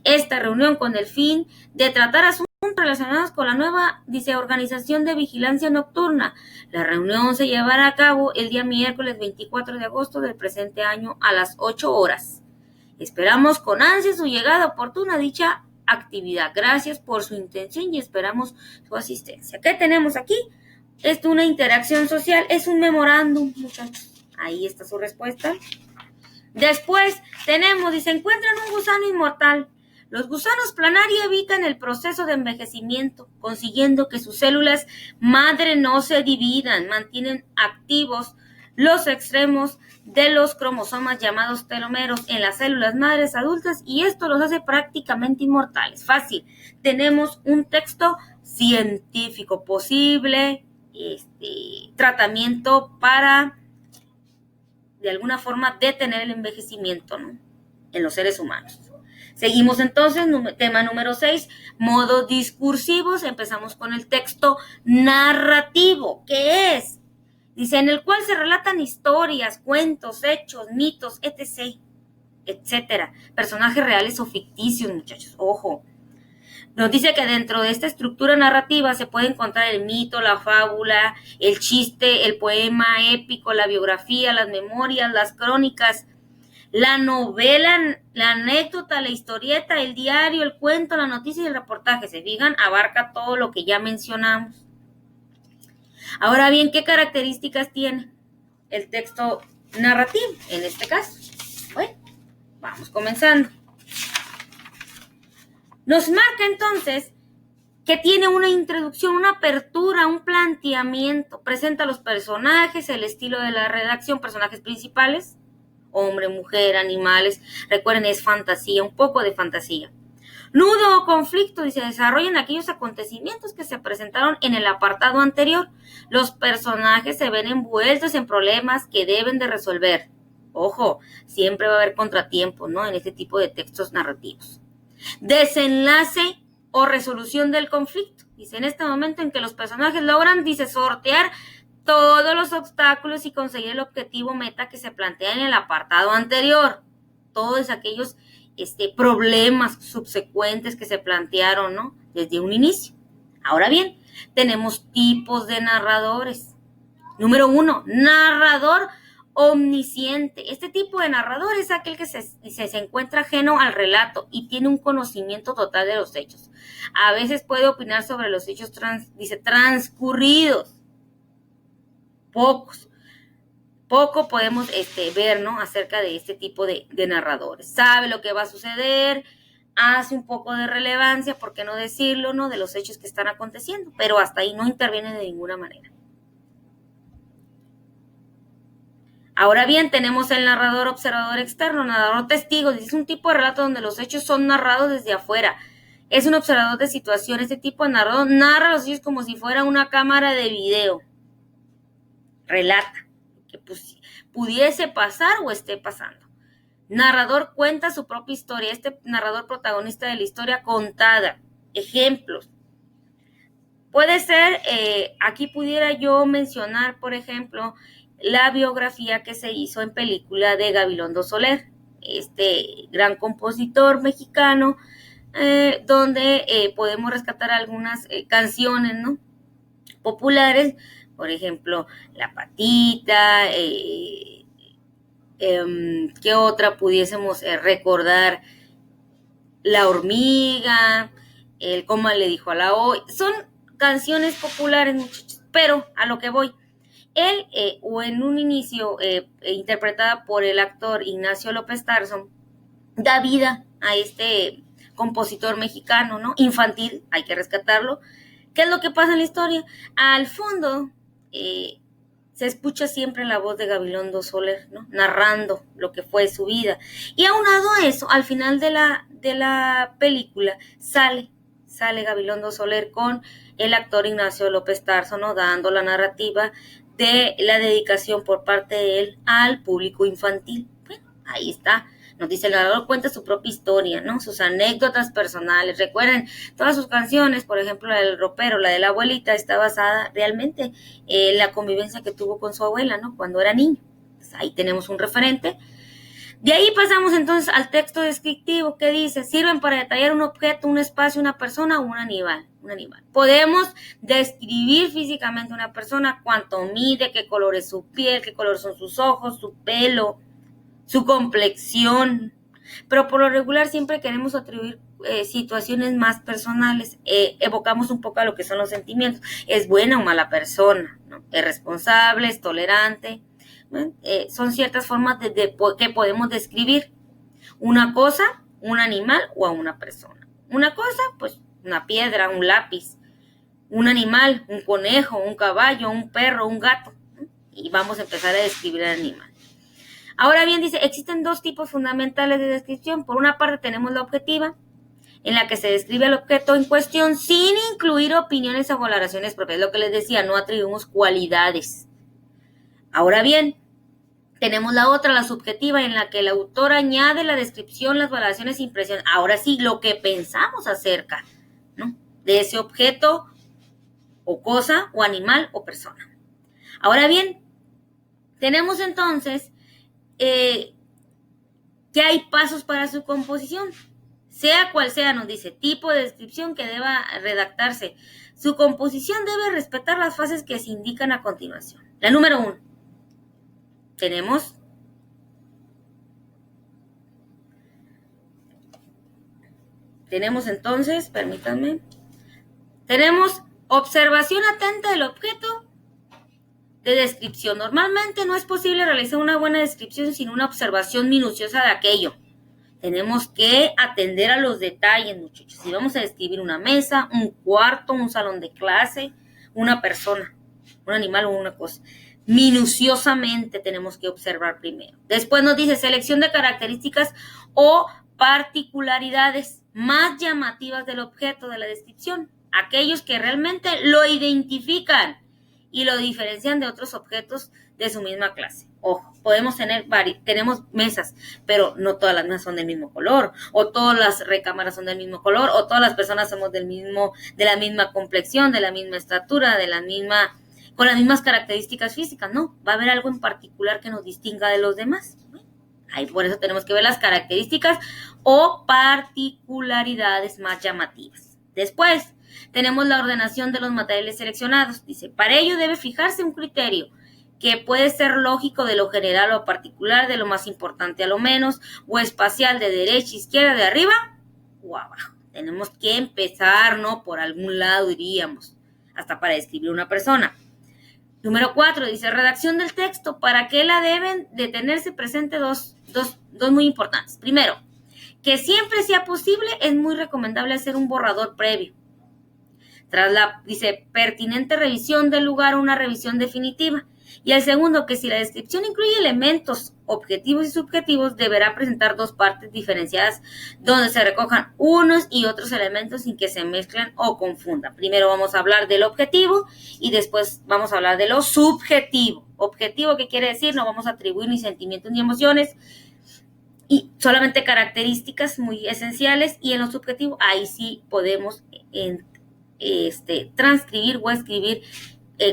Esta reunión con el fin de tratar asuntos relacionados con la nueva, dice, organización de vigilancia nocturna. La reunión se llevará a cabo el día miércoles 24 de agosto del presente año a las 8 horas. Esperamos con ansia su llegada oportuna a dicha actividad. Gracias por su intención y esperamos su asistencia. ¿Qué tenemos aquí? Es una interacción social, es un memorándum, muchachos. Ahí está su respuesta. Después tenemos, dice, encuentran un gusano inmortal. Los gusanos planaria evitan el proceso de envejecimiento, consiguiendo que sus células madre no se dividan, mantienen activos los extremos de los cromosomas llamados telómeros en las células madres adultas y esto los hace prácticamente inmortales. Fácil. Tenemos un texto científico posible, tratamiento para de alguna forma detener el envejecimiento, ¿no?, en los seres humanos. Seguimos entonces, tema número 6, modos discursivos. Empezamos con el texto narrativo. ¿Qué es? Dice, en el cual se relatan historias, cuentos, hechos, mitos, etc., etcétera. Personajes reales o ficticios, muchachos. Ojo. Nos dice que dentro de esta estructura narrativa se puede encontrar el mito, la fábula, el chiste, el poema épico, la biografía, las memorias, las crónicas, la novela, la anécdota, la historieta, el diario, el cuento, la noticia y el reportaje. Se fijan, abarca todo lo que ya mencionamos. Ahora bien, ¿qué características tiene el texto narrativo en este caso? Bueno, vamos comenzando. Nos marca entonces que tiene una introducción, una apertura, un planteamiento. Presenta los personajes, el estilo de la redacción, personajes principales, hombre, mujer, animales. Recuerden, es fantasía, un poco de fantasía. Nudo o conflicto, dice, desarrollan aquellos acontecimientos que se presentaron en el apartado anterior. Los personajes se ven envueltos en problemas que deben de resolver. Ojo, siempre va a haber contratiempos, ¿no?, en este tipo de textos narrativos. Desenlace o resolución del conflicto. Dice, en este momento en que los personajes logran, dice, sortear todos los obstáculos y conseguir el objetivo meta que se plantea en el apartado anterior. Todos aquellos problemas subsecuentes que se plantearon, ¿no?, desde un inicio. Ahora bien, tenemos tipos de narradores. Número 1, narrador omnisciente. Este tipo de narrador es aquel que se encuentra ajeno al relato y tiene un conocimiento total de los hechos. A veces puede opinar sobre los hechos transcurridos. Poco podemos ver, ¿no?, acerca de este tipo de narradores. Sabe lo que va a suceder, hace un poco de relevancia, ¿por qué no decirlo?, ¿no?, de los hechos que están aconteciendo, pero hasta ahí no interviene de ninguna manera. Ahora bien, tenemos el narrador observador externo, narrador testigo. Es un tipo de relato donde los hechos son narrados desde afuera. Es un observador de situaciones. Este tipo de narrador narra los hechos como si fuera una cámara de video. Relata que pudiese pasar o esté pasando. Narrador cuenta su propia historia. Este narrador protagonista de la historia contada. Ejemplos. Puede ser, aquí pudiera yo mencionar, por ejemplo, la biografía que se hizo en película de Gabilondo Soler, este gran compositor mexicano, donde podemos rescatar algunas canciones, ¿no?, populares, Por ejemplo, la patita, ¿qué otra pudiésemos recordar? La hormiga, el cómo le dijo a la O. Son canciones populares, muchachos, pero a lo que voy. Él, o en un inicio, interpretada por el actor Ignacio López Tarso, da vida a este compositor mexicano, ¿no? Infantil, hay que rescatarlo. ¿Qué es lo que pasa en la historia? Al fondo, se escucha siempre la voz de Gabilondo Soler, ¿no? Narrando lo que fue su vida. Y aunado a eso, al final de la película, sale Gabilondo Soler con el actor Ignacio López Tarso, ¿no? Dando la narrativa de la dedicación por parte de él al público infantil. Bueno, ahí está. Nos dice el narrador, cuenta su propia historia, ¿no? Sus anécdotas personales. Recuerden, todas sus canciones, por ejemplo, la del ropero, la de la abuelita, está basada realmente en la convivencia que tuvo con su abuela, ¿no? Cuando era niño. Pues ahí tenemos un referente. De ahí pasamos entonces al texto descriptivo que dice, sirven para detallar un objeto, un espacio, una persona o un animal. Podemos describir físicamente una persona, cuánto mide, qué color es su piel, qué color son sus ojos, su pelo, su complexión, pero por lo regular siempre queremos atribuir situaciones más personales, evocamos un poco a lo que son los sentimientos, es buena o mala persona, ¿no? Es responsable, es tolerante, son ciertas formas que podemos describir una cosa, un animal o a una persona. Una cosa, pues una piedra, un lápiz, un animal, un conejo, un caballo, un perro, un gato, ¿no? Y vamos a empezar a describir al animal. Ahora bien, dice, existen dos tipos fundamentales de descripción. Por una parte tenemos la objetiva, en la que se describe el objeto en cuestión sin incluir opiniones o valoraciones propias. Lo que les decía, no atribuimos cualidades. Ahora bien, tenemos la otra, la subjetiva, en la que el autor añade la descripción, las valoraciones e impresiones. Ahora sí, lo que pensamos acerca, ¿no? De ese objeto o cosa o animal o persona. Ahora bien, tenemos entonces que hay pasos para su composición. Sea cual sea, nos dice, tipo de descripción que deba redactarse. Su composición debe respetar las fases que se indican a continuación. La número 1. Tenemos entonces, permítanme, tenemos observación atenta del objeto de descripción. Normalmente no es posible realizar una buena descripción sin una observación minuciosa de aquello. Tenemos que atender a los detalles, muchachos. Si vamos a describir una mesa, un cuarto, un salón de clase, una persona, un animal o una cosa, minuciosamente tenemos que observar primero. Después nos dice selección de características o particularidades más llamativas del objeto de la descripción, aquellos que realmente lo identifican y lo diferencian de otros objetos de su misma clase. Ojo, tenemos mesas, pero no todas las mesas son del mismo color, o todas las recámaras son del mismo color, o todas las personas somos de la misma complexión, de la misma estatura, con las mismas características físicas, no, va a haber algo en particular que nos distinga de los demás. Ahí por eso tenemos que ver las características o particularidades más llamativas. Después, tenemos la ordenación de los materiales seleccionados. Dice, para ello debe fijarse un criterio que puede ser lógico de lo general o particular, de lo más importante a lo menos, o espacial de derecha, izquierda, de arriba o abajo. Tenemos que empezar, ¿no? Por algún lado iríamos, hasta para describir una persona. Número 4, dice, redacción del texto. ¿Para qué la deben de tenerse presente dos muy importantes? Primero, que siempre sea posible, es muy recomendable hacer un borrador previo. Tras dice, pertinente revisión del lugar, una revisión definitiva. Y el segundo, que si la descripción incluye elementos objetivos y subjetivos, deberá presentar dos partes diferenciadas donde se recojan unos y otros elementos sin que se mezclen o confundan. Primero vamos a hablar del objetivo y después vamos a hablar de lo subjetivo. Objetivo, ¿qué quiere decir? No vamos a atribuir ni sentimientos ni emociones, y solamente características muy esenciales, y en lo subjetivo, ahí sí podemos transcribir o escribir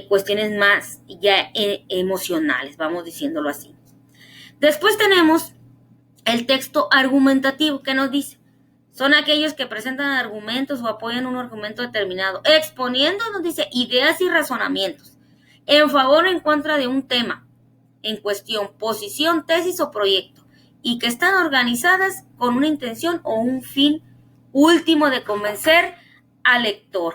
cuestiones más ya emocionales, vamos diciéndolo así. Después tenemos el texto argumentativo, que nos dice, son aquellos que presentan argumentos o apoyan un argumento determinado, exponiendo, nos dice, ideas y razonamientos en favor o en contra de un tema en cuestión, posición, tesis o proyecto, y que están organizadas con una intención o un fin último de convencer al lector.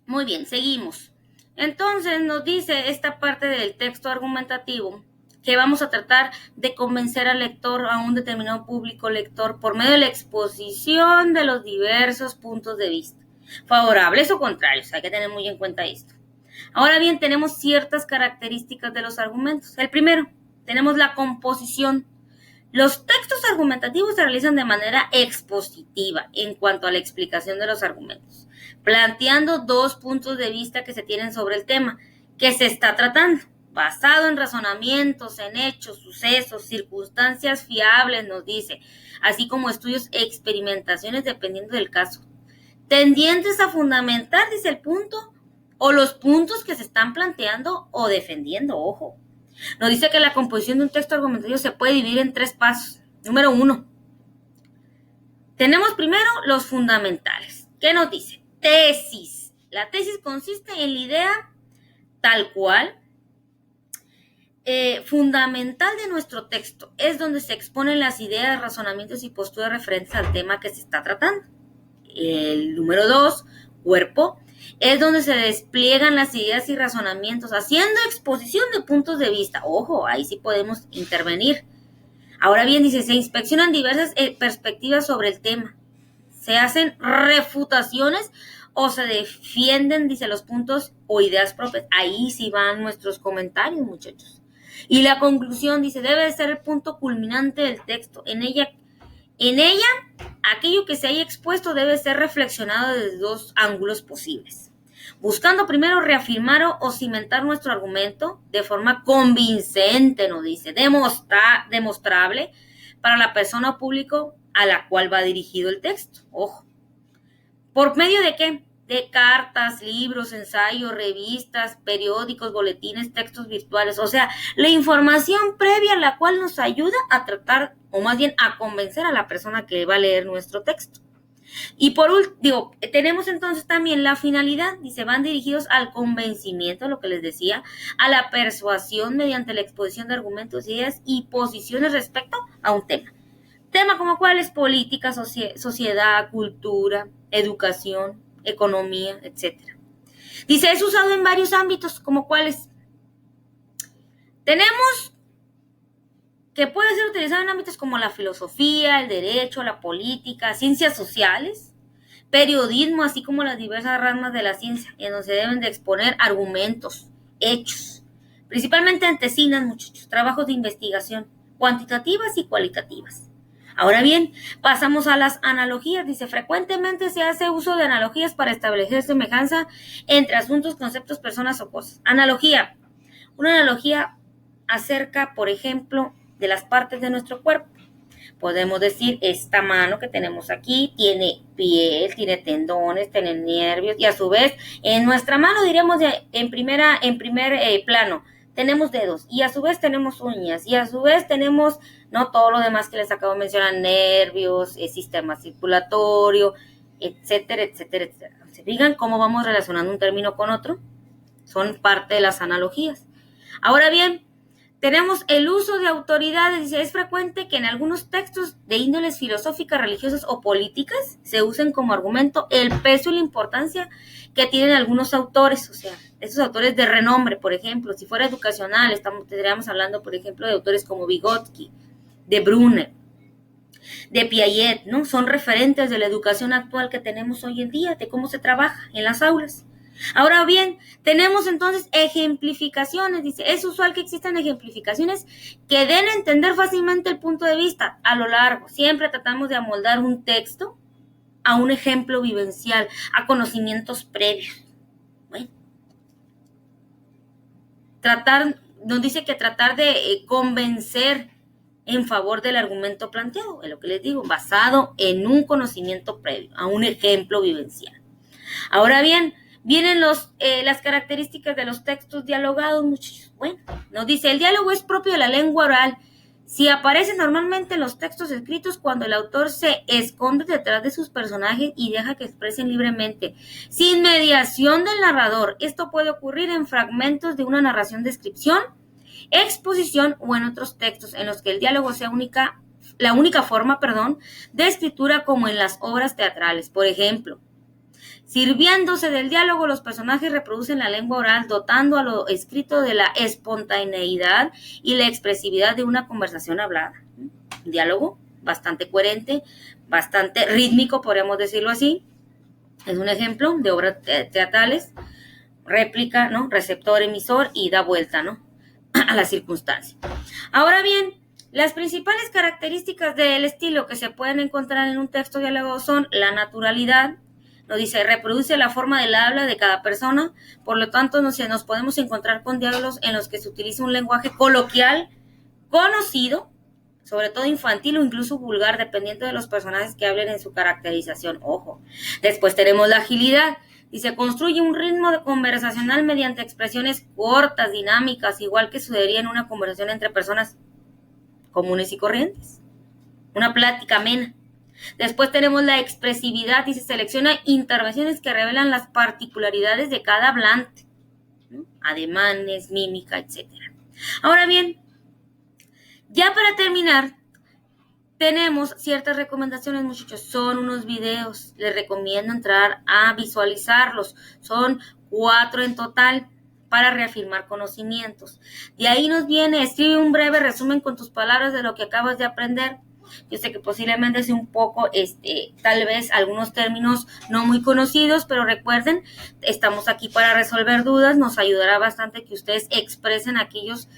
Muy bien, seguimos. Entonces nos dice esta parte del texto argumentativo que vamos a tratar de convencer al lector, a un determinado público lector, por medio de la exposición de los diversos puntos de vista, favorables o contrarios. Hay que tener muy en cuenta esto. Ahora bien, tenemos ciertas características de los argumentos. El primero, tenemos la composición. Los textos argumentativos se realizan de manera expositiva en cuanto a la explicación de los argumentos, planteando dos puntos de vista que se tienen sobre el tema que se está tratando, basado en razonamientos, en hechos, sucesos, circunstancias fiables, nos dice, así como estudios e experimentaciones dependiendo del caso, tendientes a fundamentar, dice el punto, o los puntos que se están planteando o defendiendo, ojo. Nos dice que la composición de un texto argumentativo se puede dividir en 3 pasos. Número 1. Tenemos primero los fundamentales. ¿Qué nos dice? Tesis. La tesis consiste en la idea tal cual, fundamental de nuestro texto. Es donde se exponen las ideas, razonamientos y posturas referentes al tema que se está tratando. El número 2, cuerpo, es donde se despliegan las ideas y razonamientos, haciendo exposición de puntos de vista. Ojo, ahí sí podemos intervenir. Ahora bien, dice, se inspeccionan diversas perspectivas sobre el tema. Se hacen refutaciones o se defienden, dice, los puntos o ideas propias. Ahí sí van nuestros comentarios, muchachos. Y la conclusión, dice, debe ser el punto culminante del texto. En ella, aquello que se haya expuesto debe ser reflexionado desde 2 ángulos posibles, buscando primero reafirmar o cimentar nuestro argumento de forma convincente, nos dice, demostrable para la persona o público a la cual va dirigido el texto. Ojo. ¿Por medio de qué? De cartas, libros, ensayos, revistas, periódicos, boletines, textos virtuales. O sea, la información previa a la cual nos ayuda a tratar, o más bien a convencer a la persona que va a leer nuestro texto. Y por último, tenemos entonces también la finalidad, dice, van dirigidos al convencimiento, lo que les decía, a la persuasión mediante la exposición de argumentos, ideas y posiciones respecto a un tema. Tema como cuáles: política, sociedad, cultura, educación, economía, etc. Dice, es usado en varios ámbitos, como cuáles. Tenemos que puede ser utilizado en ámbitos como la filosofía, el derecho, la política, ciencias sociales, periodismo, así como las diversas ramas de la ciencia, en donde se deben de exponer argumentos, hechos, principalmente antesinas, muchachos, trabajos de investigación, cuantitativas y cualitativas. Ahora bien, pasamos a las analogías. Dice, frecuentemente se hace uso de analogías para establecer semejanza entre asuntos, conceptos, personas o cosas. Analogía. Una analogía acerca, por ejemplo, de las partes de nuestro cuerpo. Podemos decir, esta mano que tenemos aquí tiene piel, tiene tendones, tiene nervios, y a su vez, en nuestra mano, diremos en primer plano, tenemos dedos, y a su vez tenemos uñas, y a su vez tenemos, no todo lo demás que les acabo de mencionar, nervios, sistema circulatorio, etcétera, etcétera, etcétera. ¿Se fijan cómo vamos relacionando un término con otro? Son parte de las analogías. Ahora bien, tenemos el uso de autoridades. Dice, es frecuente que en algunos textos de índoles filosóficas, religiosas o políticas se usen como argumento el peso y la importancia que tienen algunos autores, o sea, esos autores de renombre, por ejemplo. Si fuera educacional, estaríamos hablando, por ejemplo, de autores como Vygotsky, de Brunner, de Piaget, ¿no? Son referentes de la educación actual que tenemos hoy en día, de cómo se trabaja en las aulas. Ahora bien, tenemos entonces ejemplificaciones. Dice, es usual que existan ejemplificaciones que den a entender fácilmente el punto de vista a lo largo. Siempre tratamos de amoldar un texto a un ejemplo vivencial, a conocimientos previos. Bueno, nos dice que tratar de convencer en favor del argumento planteado, es lo que les digo, basado en un conocimiento previo, a un ejemplo vivencial. Ahora bien, vienen las características de los textos dialogados, muchachos. Bueno, nos dice, el diálogo es propio de la lengua oral, Si aparece normalmente en los textos escritos cuando el autor se esconde detrás de sus personajes y deja que expresen libremente, sin mediación del narrador. Esto puede ocurrir en fragmentos de una narración-descripción, exposición o en otros textos en los que el diálogo sea la única forma, de escritura, como en las obras teatrales. Por ejemplo, sirviéndose del diálogo, los personajes reproducen la lengua oral, dotando a lo escrito de la espontaneidad y la expresividad de una conversación hablada. Un diálogo bastante coherente, bastante rítmico, podríamos decirlo así. Es un ejemplo de obras teatrales, réplica, ¿no? Receptor, emisor y da vuelta, ¿no? a la circunstancia. Ahora bien, las principales características del estilo que se pueden encontrar en un texto diálogo son la naturalidad. Nos dice, reproduce la forma del habla de cada persona, por lo tanto nos podemos encontrar con diálogos en los que se utiliza un lenguaje coloquial, conocido, sobre todo infantil o incluso vulgar, dependiendo de los personajes que hablen en su caracterización. Ojo. Después tenemos la agilidad. Dice, construye un ritmo conversacional mediante expresiones cortas, dinámicas, igual que sucedería en una conversación entre personas comunes y corrientes. Una plática amena. Después tenemos la expresividad. Dice, selecciona intervenciones que revelan las particularidades de cada hablante, ¿no? Ademanes, mímica, etc. Ahora bien, ya para terminar, tenemos ciertas recomendaciones, muchachos. Son unos videos. Les recomiendo entrar a visualizarlos. Son 4 en total para reafirmar conocimientos. De ahí nos viene, escribe un breve resumen con tus palabras de lo que acabas de aprender. Yo sé que posiblemente sea un poco, tal vez algunos términos no muy conocidos, pero recuerden, estamos aquí para resolver dudas. Nos ayudará bastante que ustedes expresen aquellos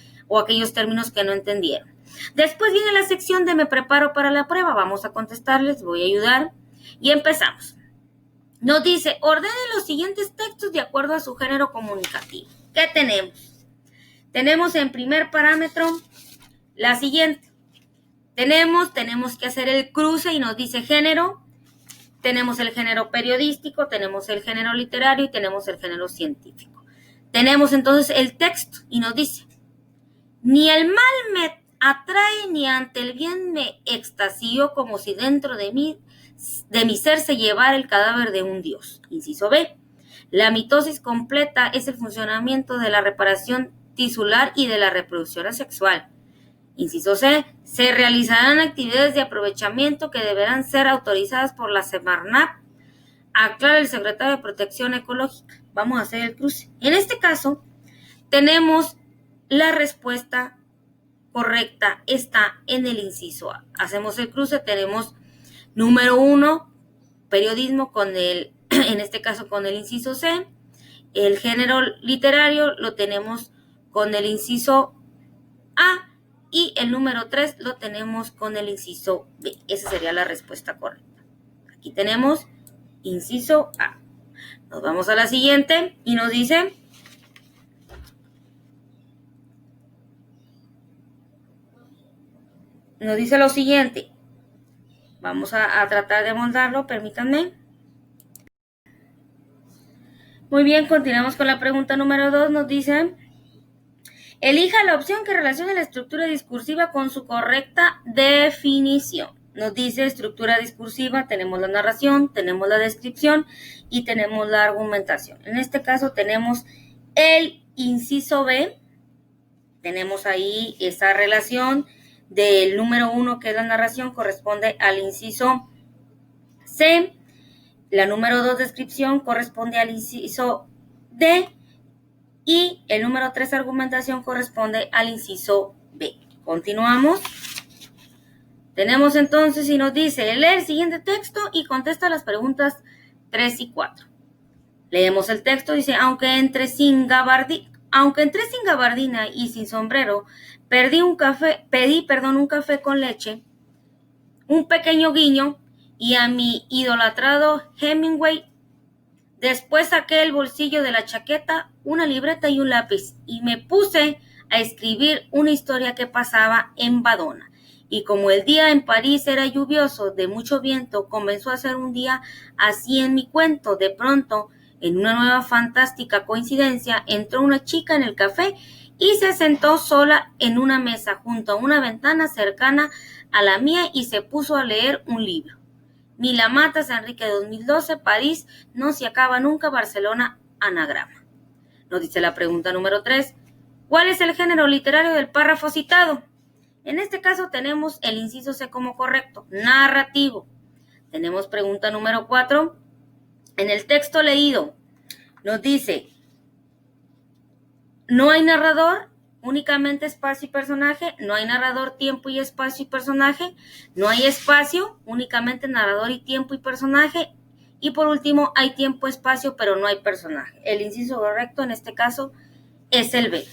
términos que no entendieron. Después viene la sección de me preparo para la prueba. Vamos a contestarles, voy a ayudar y empezamos. Nos dice, ordenen los siguientes textos de acuerdo a su género comunicativo. ¿Qué tenemos? Tenemos en primer parámetro la siguiente. Tenemos que hacer el cruce y nos dice género. Tenemos el género periodístico, tenemos el género literario y tenemos el género científico. Tenemos entonces el texto y nos dice, ni el mal me atrae ni ante el bien me extasío, como si dentro de mi ser se llevara el cadáver de un dios. Inciso B. La mitosis completa es el funcionamiento de la reparación tisular y de la reproducción asexual. Inciso C. Se realizarán actividades de aprovechamiento que deberán ser autorizadas por la Semarnat, aclara el secretario de Protección Ecológica. Vamos a hacer el cruce. En este caso, tenemos la respuesta correcta, está en el inciso A. Hacemos el cruce, tenemos número 1, periodismo, en este caso con el inciso C. El género literario lo tenemos con el inciso A y el número 3 lo tenemos con el inciso B. Esa sería la respuesta correcta. Aquí tenemos inciso A. Nos vamos a la siguiente y nos dice, lo siguiente. Vamos a tratar de moldarlo, permítanme. Muy bien, continuamos con la pregunta número 2. Nos dice, elija la opción que relacione la estructura discursiva con su correcta definición. Nos dice estructura discursiva, tenemos la narración, tenemos la descripción y tenemos la argumentación. En este caso tenemos el inciso B, tenemos ahí esa relación del número 1, que es la narración, corresponde al inciso C. La número 2, descripción, corresponde al inciso D. Y el número 3, argumentación, corresponde al inciso B. Continuamos. Tenemos entonces y nos dice, lee el siguiente texto y contesta las preguntas 3 y 4. Leemos el texto, dice, aunque entré sin gabardina y sin sombrero, pedí un café con leche, un pequeño guiño, y a mi idolatrado Hemingway. Después saqué el bolsillo de la chaqueta, una libreta y un lápiz, y me puse a escribir una historia que pasaba en Badona. Y como el día en París era lluvioso, de mucho viento, comenzó a ser un día así en mi cuento. De pronto, en una nueva fantástica coincidencia, entró una chica en el café y se sentó sola en una mesa junto a una ventana cercana a la mía y se puso a leer un libro. Mila Matas, Enrique 2012, París, no se acaba nunca, Barcelona, anagrama. Nos dice la pregunta número 3. ¿Cuál es el género literario del párrafo citado? En este caso tenemos el inciso C como correcto, narrativo. Tenemos pregunta número 4. En el texto leído nos dice, no hay narrador, únicamente espacio y personaje, no hay narrador, tiempo y espacio y personaje, no hay espacio, únicamente narrador y tiempo y personaje, y por último hay tiempo, espacio, pero no hay personaje. El inciso correcto en este caso es el B.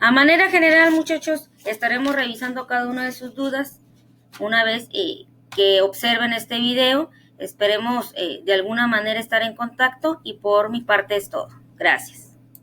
A manera general, muchachos, estaremos revisando cada una de sus dudas una vez que observen este video. Esperemos de alguna manera estar en contacto y por mi parte es todo. Gracias.